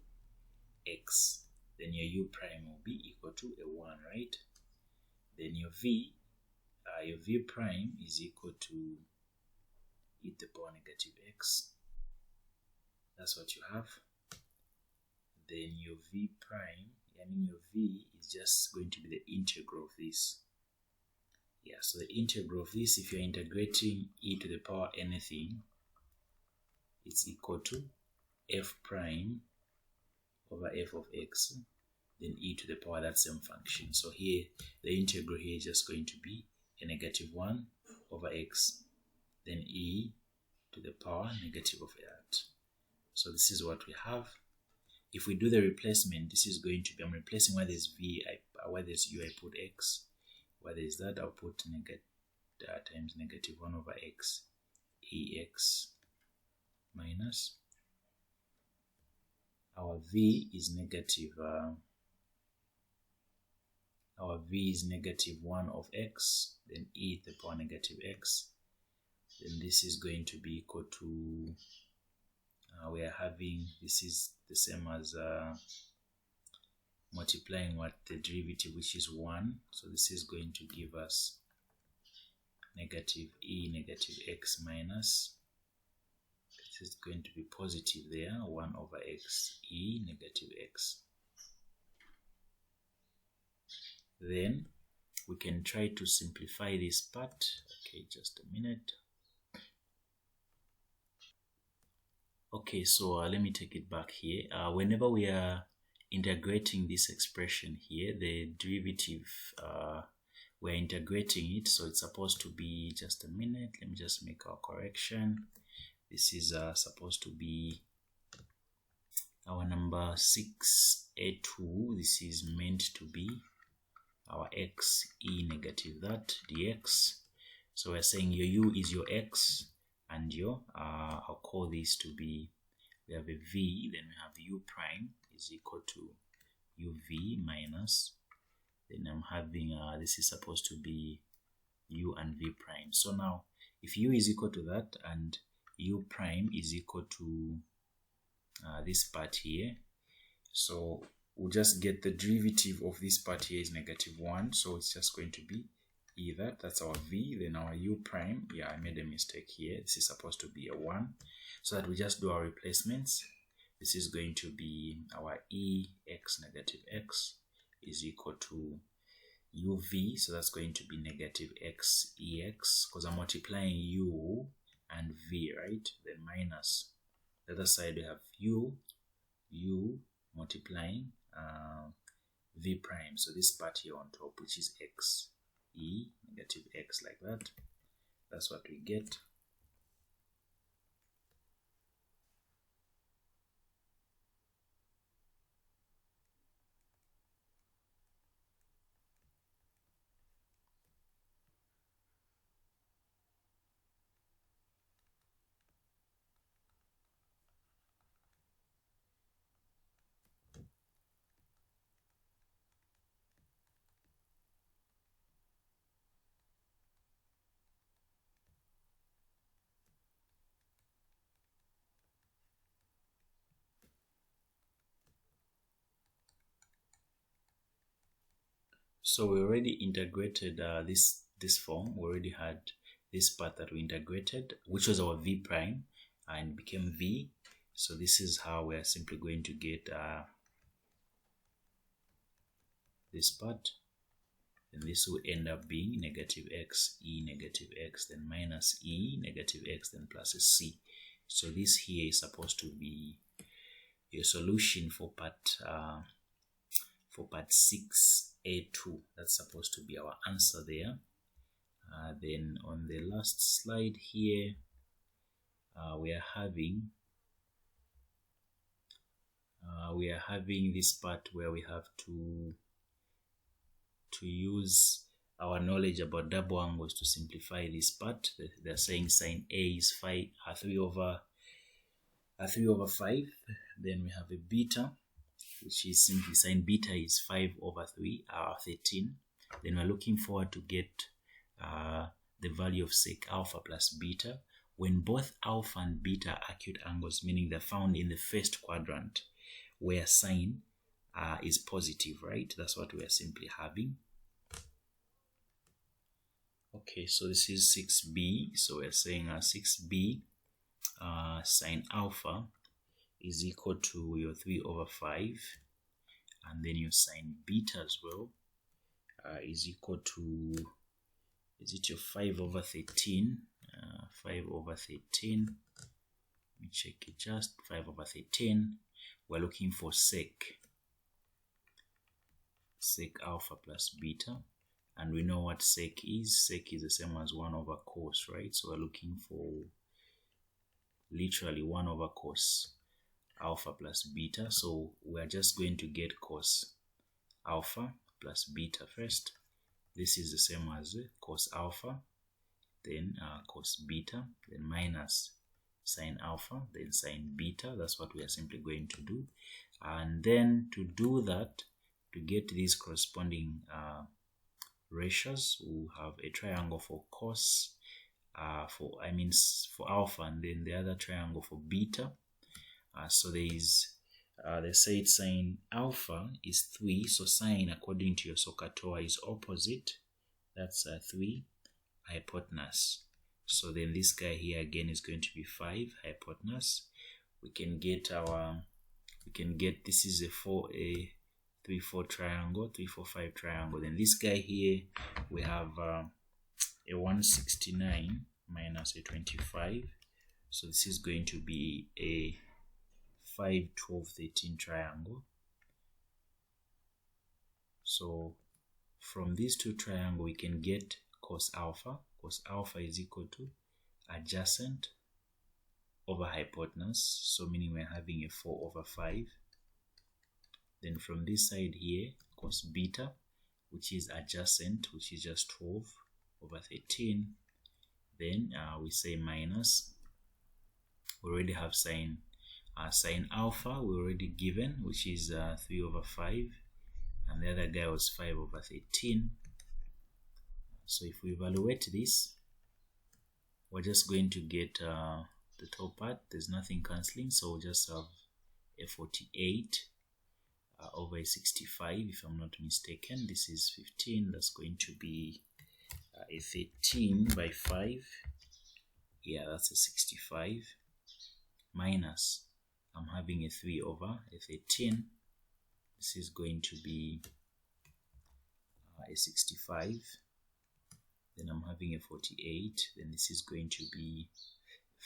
x. Then your u prime will be equal to a 1, right? Then your v prime is equal to e to the power negative x. That's what you have. Then your v prime, I mean your v is just going to be the integral of this. Yeah, so the integral of this, if you're integrating e to the power anything, it's equal to f prime over f of x, then e to the power that same function. So here, the integral here is just going to be a negative 1 over x, then e to the power negative of that. So this is what we have. If we do the replacement, this is going to be, I'm replacing where there's v, where there's u, I put x. Where there's that, I'll put times negative 1 over x, ex minus, our v is negative, our v is negative 1 of x, then e to the power negative x. Then this is going to be equal to, we are having, this is the same as multiplying what the derivative, which is 1. So this is going to give us negative e negative x minus, this is going to be positive there, 1 over x, e negative x. Then we can try to simplify this part. Okay, just a minute. Okay, so let me take it back here. Whenever we are integrating this expression here, the derivative, we're integrating it, so it's supposed to be, just a minute, let me just make our correction. This is supposed to be our number 6a2. This is meant to be our x e negative that dx. So we're saying your u is your x, and your I'll call this to be, we have a v, then we have u prime is equal to uv minus, then I'm having this is supposed to be u and v prime. So now if u is equal to that and u prime is equal to this part here, so we'll just get the derivative of this part here is -1, so it's just going to be either, that's our v, then our u prime, yeah, I made a mistake here, this is supposed to be a 1, so that we just do our replacements. This is going to be our ex negative x is equal to uv, so that's going to be negative x ex, because I'm multiplying u and v, right? Then minus the other side, we have u multiplying v prime, so this part here on top, which is x e negative x, like that. That's what we get. So we already integrated this form. We already had this part that we integrated, which was our v prime, and became v. So this is how we are simply going to get this part, and this will end up being negative x e negative x, then minus e negative x, then plus a c. So this here is supposed to be your solution for part 6a2. That's supposed to be our answer there. Then on the last slide here, we are having this part where we have to use our knowledge about double angles to simplify this part. They're saying sine A is 3 over 5. Then we have a beta, which is simply sine beta is 5 over 3, 13. Then we're looking forward to get the value of sec alpha plus beta when both alpha and beta are acute angles, meaning they're found in the first quadrant where sine is positive, right? That's what we are simply having. Okay, so this is 6b. So we're saying 6b sine alpha is equal to your 3 over 5, and then your sine beta as well is equal to, is it your 5 over 13? 5 over 13. Let me check it, just 5 over 13. We're looking for sec alpha plus beta, and we know what sec is. Sec is the same as 1 over cos, right? So we're looking for literally 1 over cos alpha plus beta. So we're just going to get cos alpha plus beta first. This is the same as cos alpha, then cos beta, then minus sine alpha, then sine beta. That's what we are simply going to do. And then to do that, to get these corresponding ratios, we'll have a triangle for cos, for alpha, and then the other triangle for beta. So there is, they say sine alpha is 3, so sine according to your SOHCAHTOA is opposite, that's 3 hypotenuse. So then this guy here again is going to be 5 hypotenuse. We can get this is a 3 4 triangle, 3 4 5 triangle. Then this guy here we have a 169 minus a 25. So this is going to be a 5 12 13 triangle. So from these two triangles we can get cos alpha. Cos alpha is equal to adjacent over hypotenuse, so meaning we're having a 4/5. Then from this side here, cos beta, which is adjacent, which is just 12/13. Then we say minus, we already have sine alpha, we already given, which is 3/5, and the other guy was 5/13. So if we evaluate this, we're just going to get the top part, there's nothing cancelling, so we'll just have a 48 over a 65, if I'm not mistaken. This is 15, that's going to be a 13/5. Yeah, that's a 65. Minus, I'm having a 3/13. This is going to be a 65. Then I'm having a 48. Then this is going to be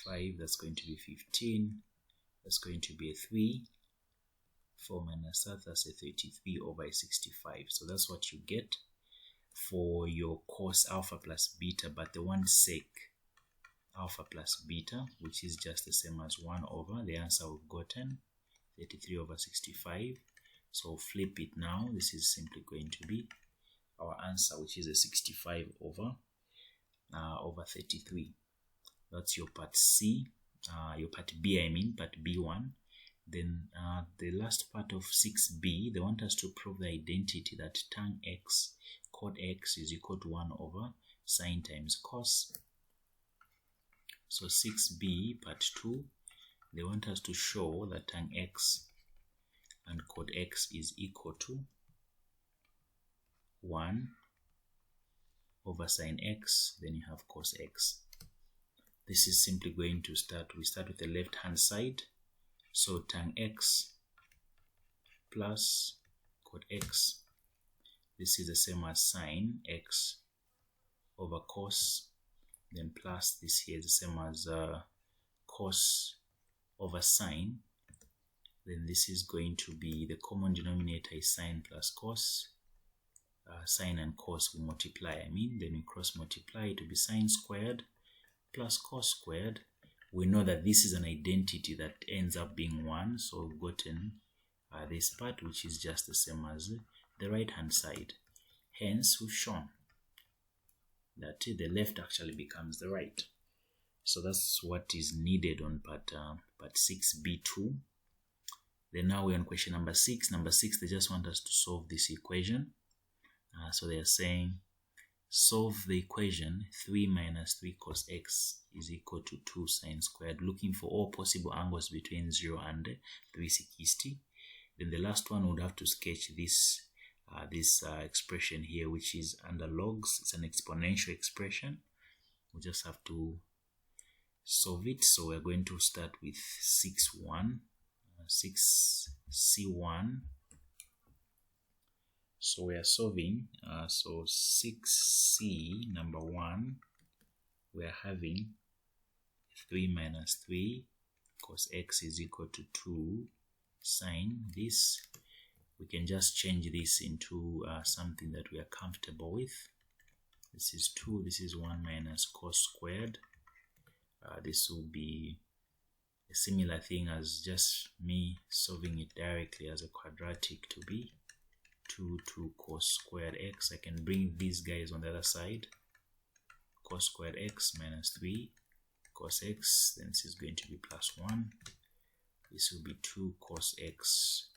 5. That's going to be 15. That's going to be a 3. 4 minus that, that's a 33/65. So that's what you get for your cos alpha plus beta, but the one sec alpha plus beta, which is just the same as 1/, the answer we've gotten 33/65. So flip it now, this is simply going to be our answer, which is a 65/33. That's your part C, your part B, I mean part B1. Then the last part of 6b, they want us to prove the identity that tan x, cot x is equal to 1 / sine times cos. So 6b part 2, they want us to show that tan x and cot x is equal to 1 / sine x, then you have cos x. This is simply going to we start with the left hand side. So tan x plus cot x, this is the same as sine x over cos, then plus this here is the same as cos over sine. Then this is going to be, the common denominator is sine plus cos. Sine and cos will multiply, then we cross multiply to be sine squared plus cos squared. We know that this is an identity that ends up being 1, so we've gotten this part, which is just the same as the right hand side. Hence we've shown that the left actually becomes the right. So that's what is needed on part 6b2. Then now we're on question number 6. Number 6, they just want us to solve this equation. So they are saying solve the equation 3 minus 3 cos x is equal to 2 sine squared, looking for all possible angles between 0 and 360. Then the last one would have to sketch this expression here, which is under logs. It's an exponential expression. We just have to solve it. So we're going to start with 6c1. So we are solving, so 6c number 1, we are having 3 minus 3 cos x is equal to 2 sine this. We can just change this into something that we are comfortable with. This is 2, this is 1 minus cos squared. This will be a similar thing as just me solving it directly as a quadratic to be 2 cos squared x. I can bring these guys on the other side. Cos squared x minus 3 cos x, then this is going to be plus 1. This will be 2 cos x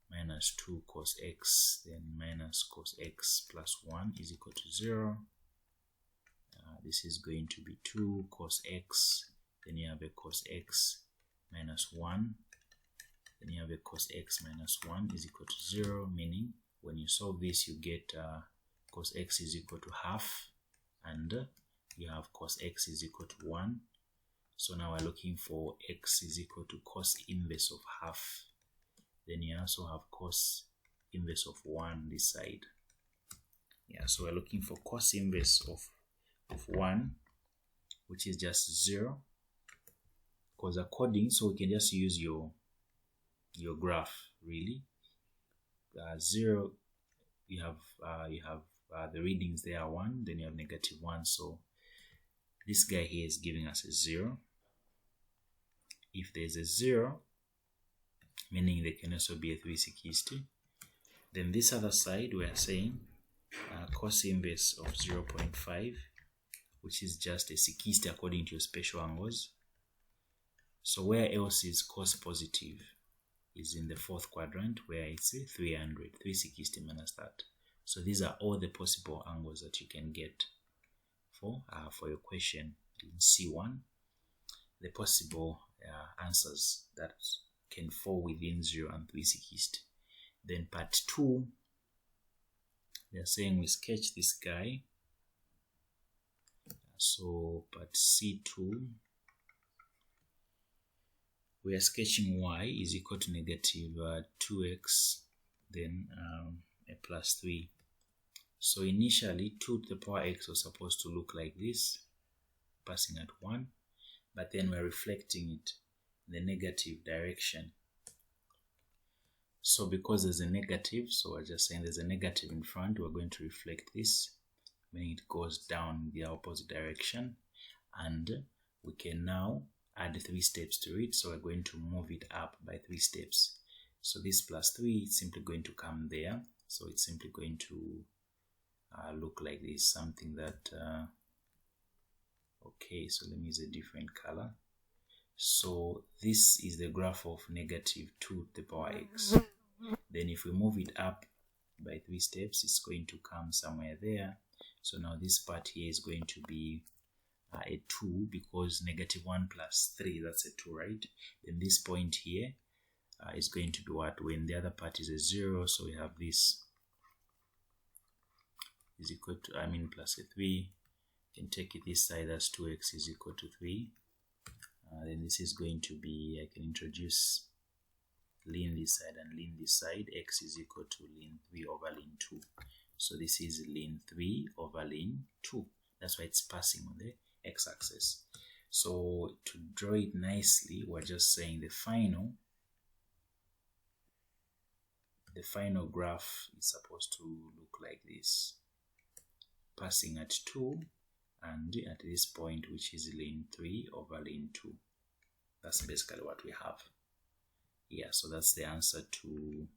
minus 2 cos x, then minus cos x plus 1 is equal to 0. This is going to be 2 cos x, then you have a cos x minus 1. Then you have a cos x minus 1 is equal to 0, meaning when you solve this, you get cos x is equal to half, and you have cos x is equal to 1. So now we're looking for x is equal to cos inverse of half. Then you also have cos inverse of 1 this side. Yeah, so we're looking for cos inverse of 1, which is just 0. Because according, so we can just use your graph really. 0 you have the readings there are 1, then you have -1. So this guy here is giving us a 0. If there's a 0, meaning there can also be a 360. Then this other side, we are saying cos inverse of 0.5, which is just a 60 according to your special angles. So where else is cos positive is in the 4th quadrant, where it's 300, 360 minus that. So these are all the possible angles that you can get for your question in C1, the possible answers that can fall within 0 and 360. Then part 2, they're saying we sketch this guy. So part C2, we are sketching y is equal to -2x, then a +3. So initially 2 to the power x was supposed to look like this, passing at 1, but then we're reflecting it in the negative direction. So because there's a negative, so we're just saying there's a negative in front, we're going to reflect this, meaning it goes down the opposite direction, and we can now add 3 steps to it. So we're going to move it up by 3 steps. So this +3 is simply going to come there. So it's simply going to look like this, something that okay, so let me use a different color. So this is the graph of -2 to the power x. Then if we move it up by 3 steps, it's going to come somewhere there. So now this part here is going to be a 2, because -1 + 3, that's a 2, right? Then this point here is going to be what? When the other part is a 0, so we have this is equal to, plus a 3. You can take it this side, that's 2x is equal to 3. Then this is going to be, I can introduce ln this side and ln this side. X is equal to ln 3 over ln 2. So this is ln 3 over ln 2. That's why it's passing on the x-axis. So to draw it nicely, we're just saying the final graph is supposed to look like this, passing at 2 and at this point, which is ln 3 over ln 2. That's basically what we have. Yeah, so that's the answer to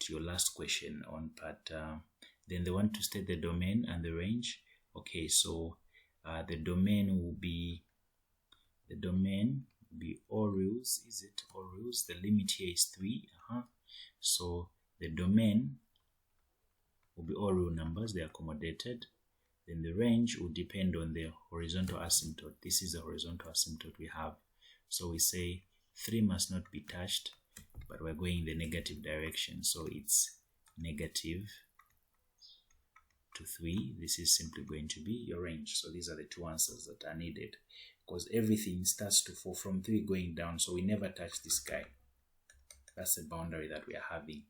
your last question on part. Then they want to state the domain and the range. Okay, so the domain will be all reals. Is it all reals? The limit here is 3. So the domain will be all real numbers, they are accommodated. Then the range will depend on the horizontal asymptote. This is the horizontal asymptote we have. So we say 3 must not be touched, but we're going in the negative direction. So it's -2 to 3. This is simply going to be your range. So these are the 2 answers that are needed, because everything starts to fall from 3 going down. So we never touch this guy. That's the boundary that we are having.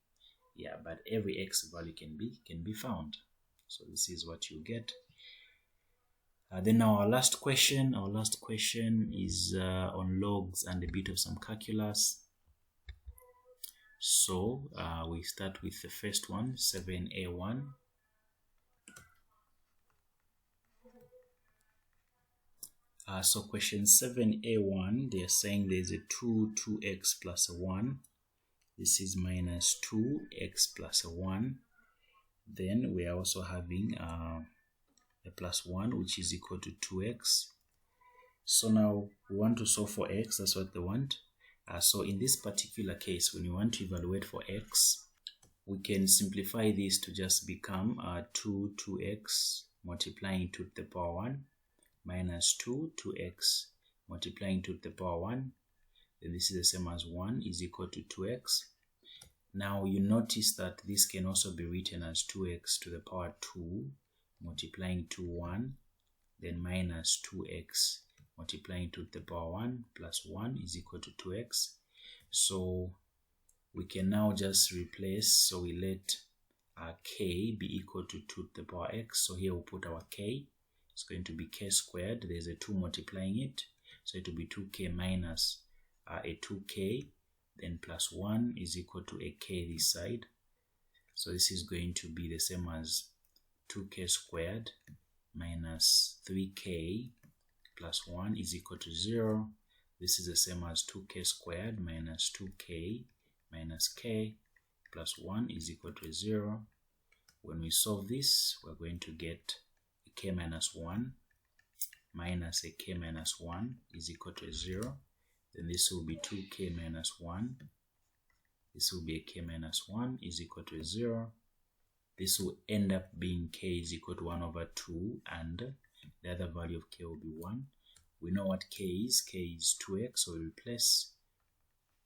Yeah, but every x value can be found. So this is what you get. Then our last question is on logs and a bit of some calculus. So we start with the first one, 7a1. So question 7a1, they are saying there's a 2x plus a 1. This is minus 2x plus a 1. Then we are also having a plus 1, which is equal to 2x. So now we want to solve for x, that's what they want. So in this particular case, when you want to evaluate for x, we can simplify this to just become 2x multiplying 2 to the power 1 minus 2x multiplying 2 to the power 1. Then this is the same as 1 is equal to 2x. Now you notice that this can also be written as 2x to the power 2 multiplying 2, 1, then minus 2x multiplying 2 to the power 1 plus 1 is equal to 2x. So we can now just replace, so we let k be equal to 2 to the power x. So here we'll put our k. It's going to be k squared. There's a 2 multiplying it. So it will be 2k minus a 2k, then plus 1 is equal to a k this side. So this is going to be the same as 2k squared minus 3k plus 1 is equal to 0. This is the same as 2k squared minus 2k minus k plus 1 is equal to 0. When we solve this, we're going to get a k minus 1 minus a k minus 1 is equal to 0. Then this will be 2k minus 1. This will be a k minus 1 is equal to 0. This will end up being k is equal to 1 over 2, and the other value of k will be 1. We know what k is. K is 2x, so we replace.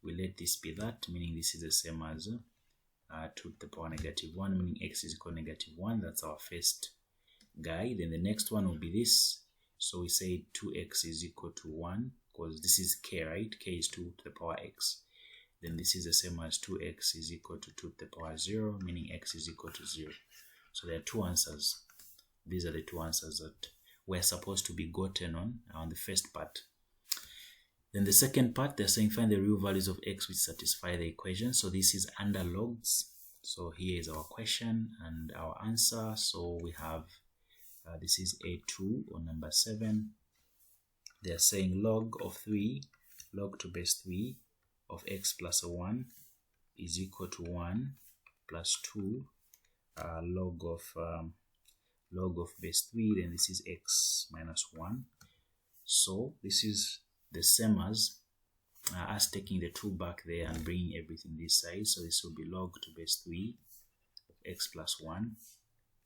We let this be that, meaning this is the same as 2 to the power negative 1, meaning x is equal to negative 1. That's our first guy. Then the next one will be this. So we say 2x is equal to 1, because this is k, right? K is 2 to the power x. Then this is the same as 2x is equal to 2 to the power 0, meaning x is equal to 0. So there are two answers. These are the two answers that were supposed to be gotten on the first part. Then the second part, they're saying find the real values of x which satisfy the equation. So this is under logs. So here is our question and our answer. So we have, this is A2 on number 7. They're saying log of 3, log to base 3 of x plus 1 is equal to 1 plus 2 log of base 3, then this is x minus 1. So this is the same as us taking the 2 back there and bringing everything this side. So this will be log to base 3 of x plus 1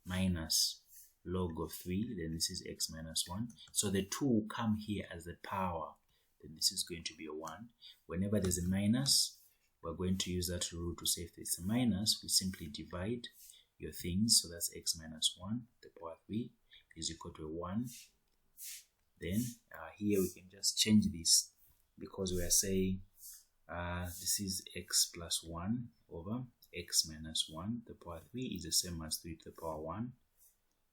minus log of 3, then this is x minus 1. So the 2 will come here as the power, then this is going to be a 1. Whenever there's a minus, we're going to use that rule to say if there's a minus, we simply divide your things. So that's x minus 1 to the power 3 is equal to a 1. Then here we can just change this, because we are saying this is x plus 1 over x minus 1 to the power 3 is the same as 3 to the power 1.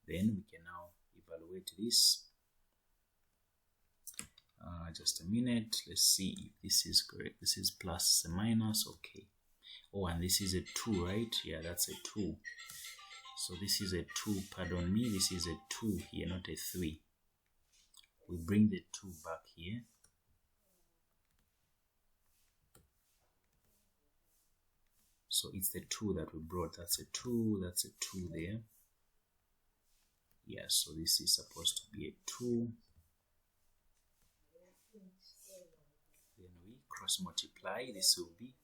Then we can now evaluate this. Just a minute, let's see if this is correct. This is plus a minus, okay. Oh, and this is a 2, right? Yeah, that's a 2. So this is a 2, pardon me, this is a 2 here, not a 3. We bring the 2 back here. So it's the 2 that we brought. That's a 2, that's a 2 there. Yeah, so this is supposed to be a 2. Then we cross multiply. This will be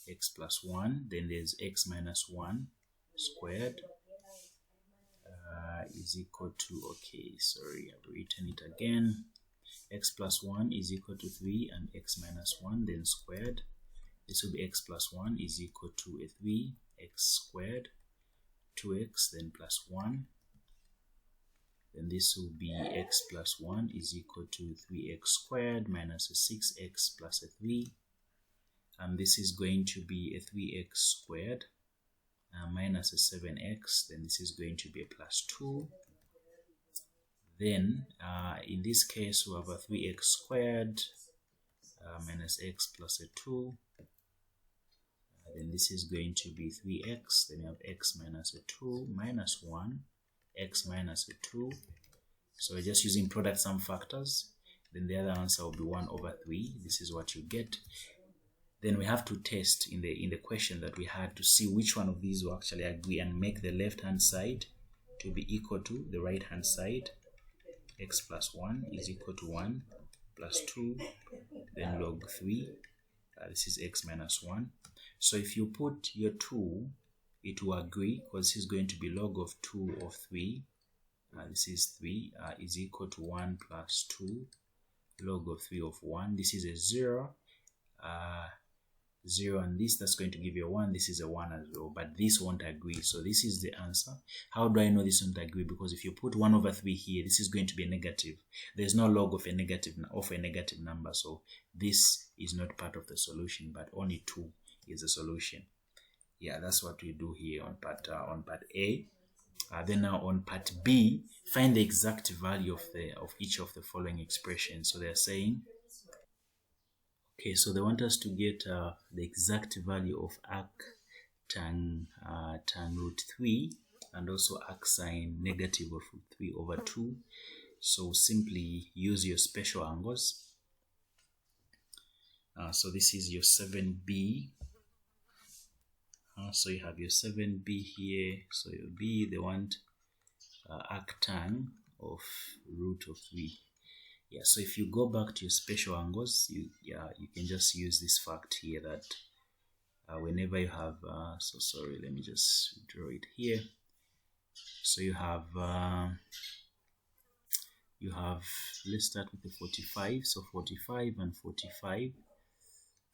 x plus 1. Then there's x minus 1 squared is equal to, okay, sorry, I've written it again. X plus 1 is equal to 3 and x minus 1, then squared. This will be x plus 1 is equal to a 3, x squared, 2x, then plus 1. Then this will be x plus 1 is equal to 3x squared minus a 6x plus a 3. And this is going to be a 3x squared minus a 7x. Then this is going to be a plus 2. Then in this case we have a 3x squared minus x plus a 2. Then this is going to be 3x. Then you have x minus a 2 minus 1, x minus a 2. So we're just using product sum factors. Then the other answer will be 1 over 3. This is what you get. Then we have to test in the question that we had to see which one of these will actually agree and make the left hand side to be equal to the right hand side. X plus 1 is equal to 1 plus 2, then log 3. This is x minus 1. So if you put your 2, it will agree, because this is going to be log of 2 of 3. This is 3 is equal to 1 plus 2 log of 3 of 1. This is a 0. 0 and this, that's going to give you a 1. This is a 1 as well, but this won't agree. So this is the answer. How do I know this won't agree? Because if you put 1 over 3 here, this is going to be a negative. There's no log of a negative number, so this is not part of the solution, but only 2 is the solution. Yeah, that's what we do here on part A. Then now on part B, find the exact value of each of the following expressions. So they're saying, okay, so they want us to get the exact value of arc tan root 3, and also arcsine negative of root 3 over 2. So simply use your special angles. So this is your 7b. So you have your 7b here. So your b, they want arctan of root of 3. Yeah, so if you go back to your special angles, you can just use this fact here that whenever you have so sorry, let me just draw it here. So you have let's start with the 45. So 45 and 45,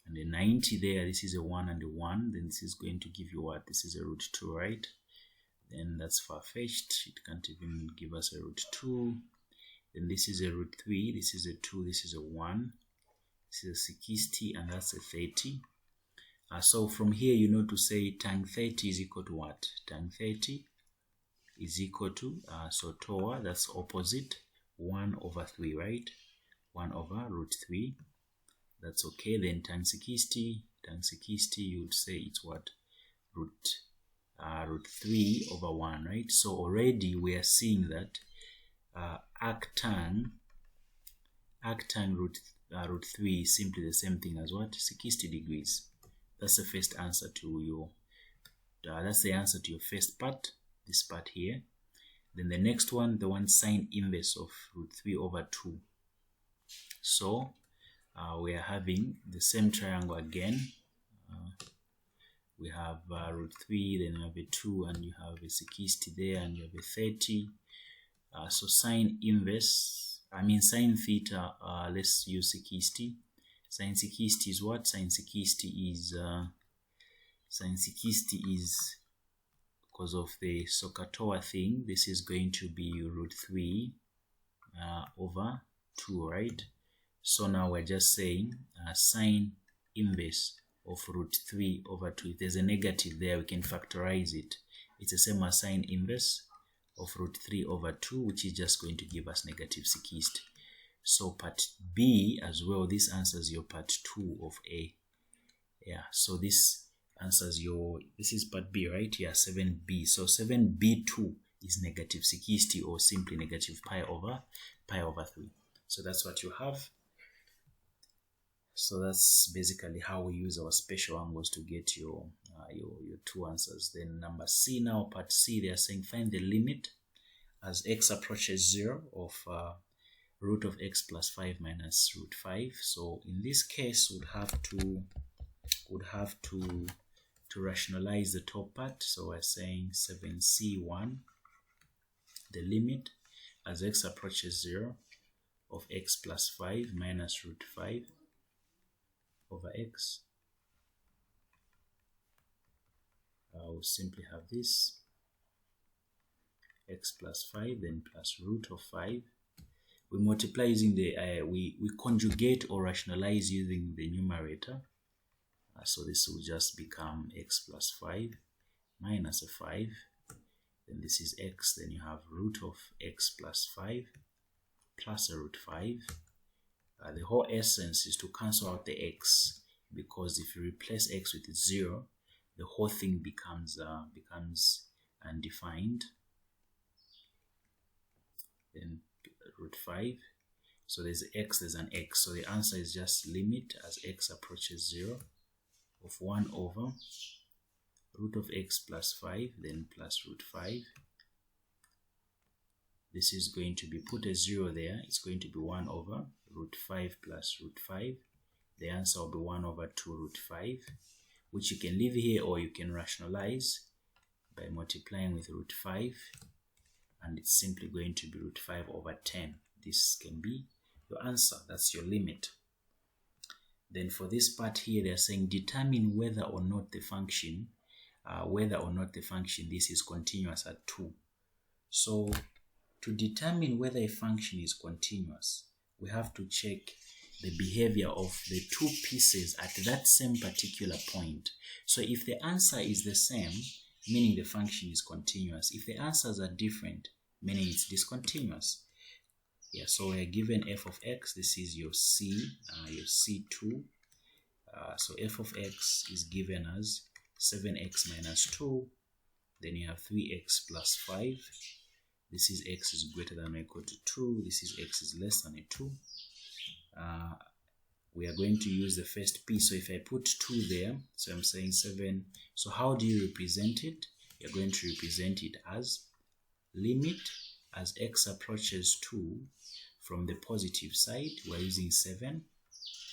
and the 90 there, this is a 1 and a 1, then this is going to give you what? This is a root 2, right? Then that's far-fetched. It can't even give us a root 2. Then this is a root 3, this is a 2, this is a 1, this is a 60, and that's a 30. So from here, you know to say tan 30 is equal to what? Tan 30 is equal to, so TOA, that's opposite, 1 over 3, right? 1 over root 3. That's okay. Then tan 60, you would say it's what? Root 3 over 1, right? So already we are seeing that arctan root 3 is simply the same thing as what? 60 degrees. That's the first answer to your that's the answer to your first part, this part here. Then the next one, the one sine inverse of root 3 over 2. So we are having the same triangle again. We have root 3, then you have a 2, and you have a 60 there, and you have a 30. So sine inverse, sine theta, let's use 60. Sine 60 is what? Sine 60 is because of the SOHCAHTOA thing, this is going to be root 3 over 2, right? So now we're just saying sine inverse of root 3 over 2. If there's a negative there, we can factorize it. It's the same as sine inverse of root 3 over 2, which is just going to give us negative 60. So part B as well, this answers your part 2 of A. Yeah, so this answers your, this is part B, right? Yeah, 7B. So 7B2 is negative 60, or simply negative pi over 3. So that's what you have. So that's basically how we use our special angles to get your two answers. Then number C now, part C, they are saying find the limit as x approaches 0 of root of x plus 5 minus root 5. So in this case, would have to rationalize the top part. So we're saying 7C1, the limit as x approaches 0 of x plus 5 minus root 5 over x. We'll simply have this x plus 5, then plus root of 5. We multiply using the, we conjugate or rationalize using the numerator. So this will just become x plus 5 minus a 5. Then this is x, then you have root of x plus 5 plus a root 5. The whole essence is to cancel out the x, because if you replace x with 0, the whole thing becomes undefined. Then root 5. So there's x, there's an x. So the answer is just limit as x approaches 0 of 1 over root of x plus 5, then plus root 5. This is going to be, put a 0 there, it's going to be 1 over root 5 plus root 5. The answer will be 1 over 2 root 5, which you can leave here or you can rationalize by multiplying with root 5, and it's simply going to be root 5 over 10. This can be your answer, that's your limit. Then for this part here, they're saying determine whether or not the function, this is continuous at 2. So to determine whether a function is continuous, we have to check the behavior of the two pieces at that same particular point. So if the answer is the same, meaning the function is continuous. If the answers are different, meaning it's discontinuous. Yeah, so we're given f of x. This is your C, your C2. So f of x is given as 7x minus 2, then you have 3x plus 5. This is x is greater than or equal to 2. This is x is less than a 2. We are going to use the first p. So if I put 2 there, so I'm saying 7. So how do you represent it? You're going to represent it as limit as x approaches 2 from the positive side. We're using 7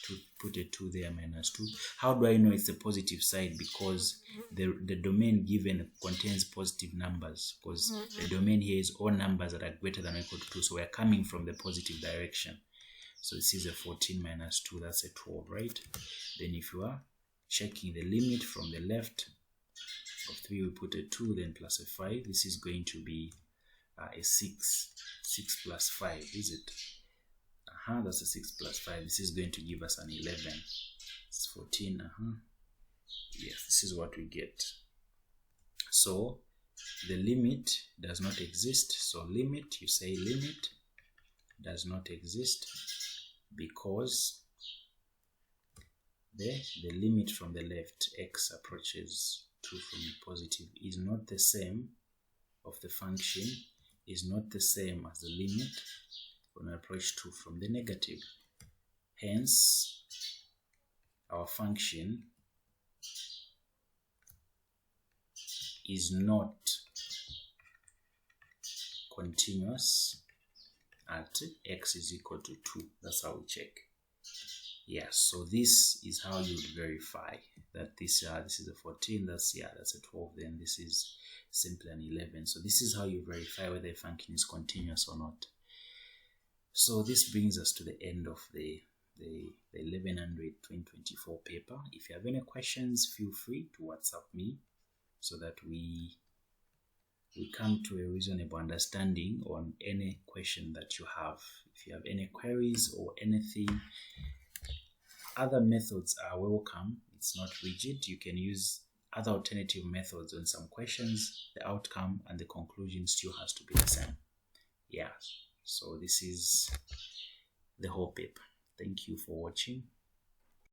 to put a 2 there minus 2. How do I know it's the positive side? Because the domain given contains positive numbers, because the domain here is all numbers that are greater than or equal to 2. So we're coming from the positive direction. So this is a 14 minus 2, that's a 12, right? Then if you are checking the limit from the left of 3, we put a 2, then plus a 5. This is going to be a 6. 6 plus 5, is it? That's a 6 plus 5. This is going to give us an 11. It's 14. Yes, this is what we get. So the limit does not exist. So limit, you say limit does not exist because the limit from the left, x approaches 2 from the positive, is not the same of the function, is not the same as the limit when we approach 2 from the negative. Hence, our function is not continuous at x is equal to 2. That's how we check. Yes, so this is how you would verify that this is a 14, that's a 12, then this is simply an 11. So this is how you verify whether a function is continuous or not. So this brings us to the end of the 1100-2024 paper. If you have any questions, feel free to WhatsApp me so that we come to a reasonable understanding on any question that you have. If you have any queries or anything, other methods are welcome. It's not rigid. You can use other alternative methods on some questions. The outcome and the conclusion still has to be the same. Yeah. So this is the whole paper. Thank you for watching.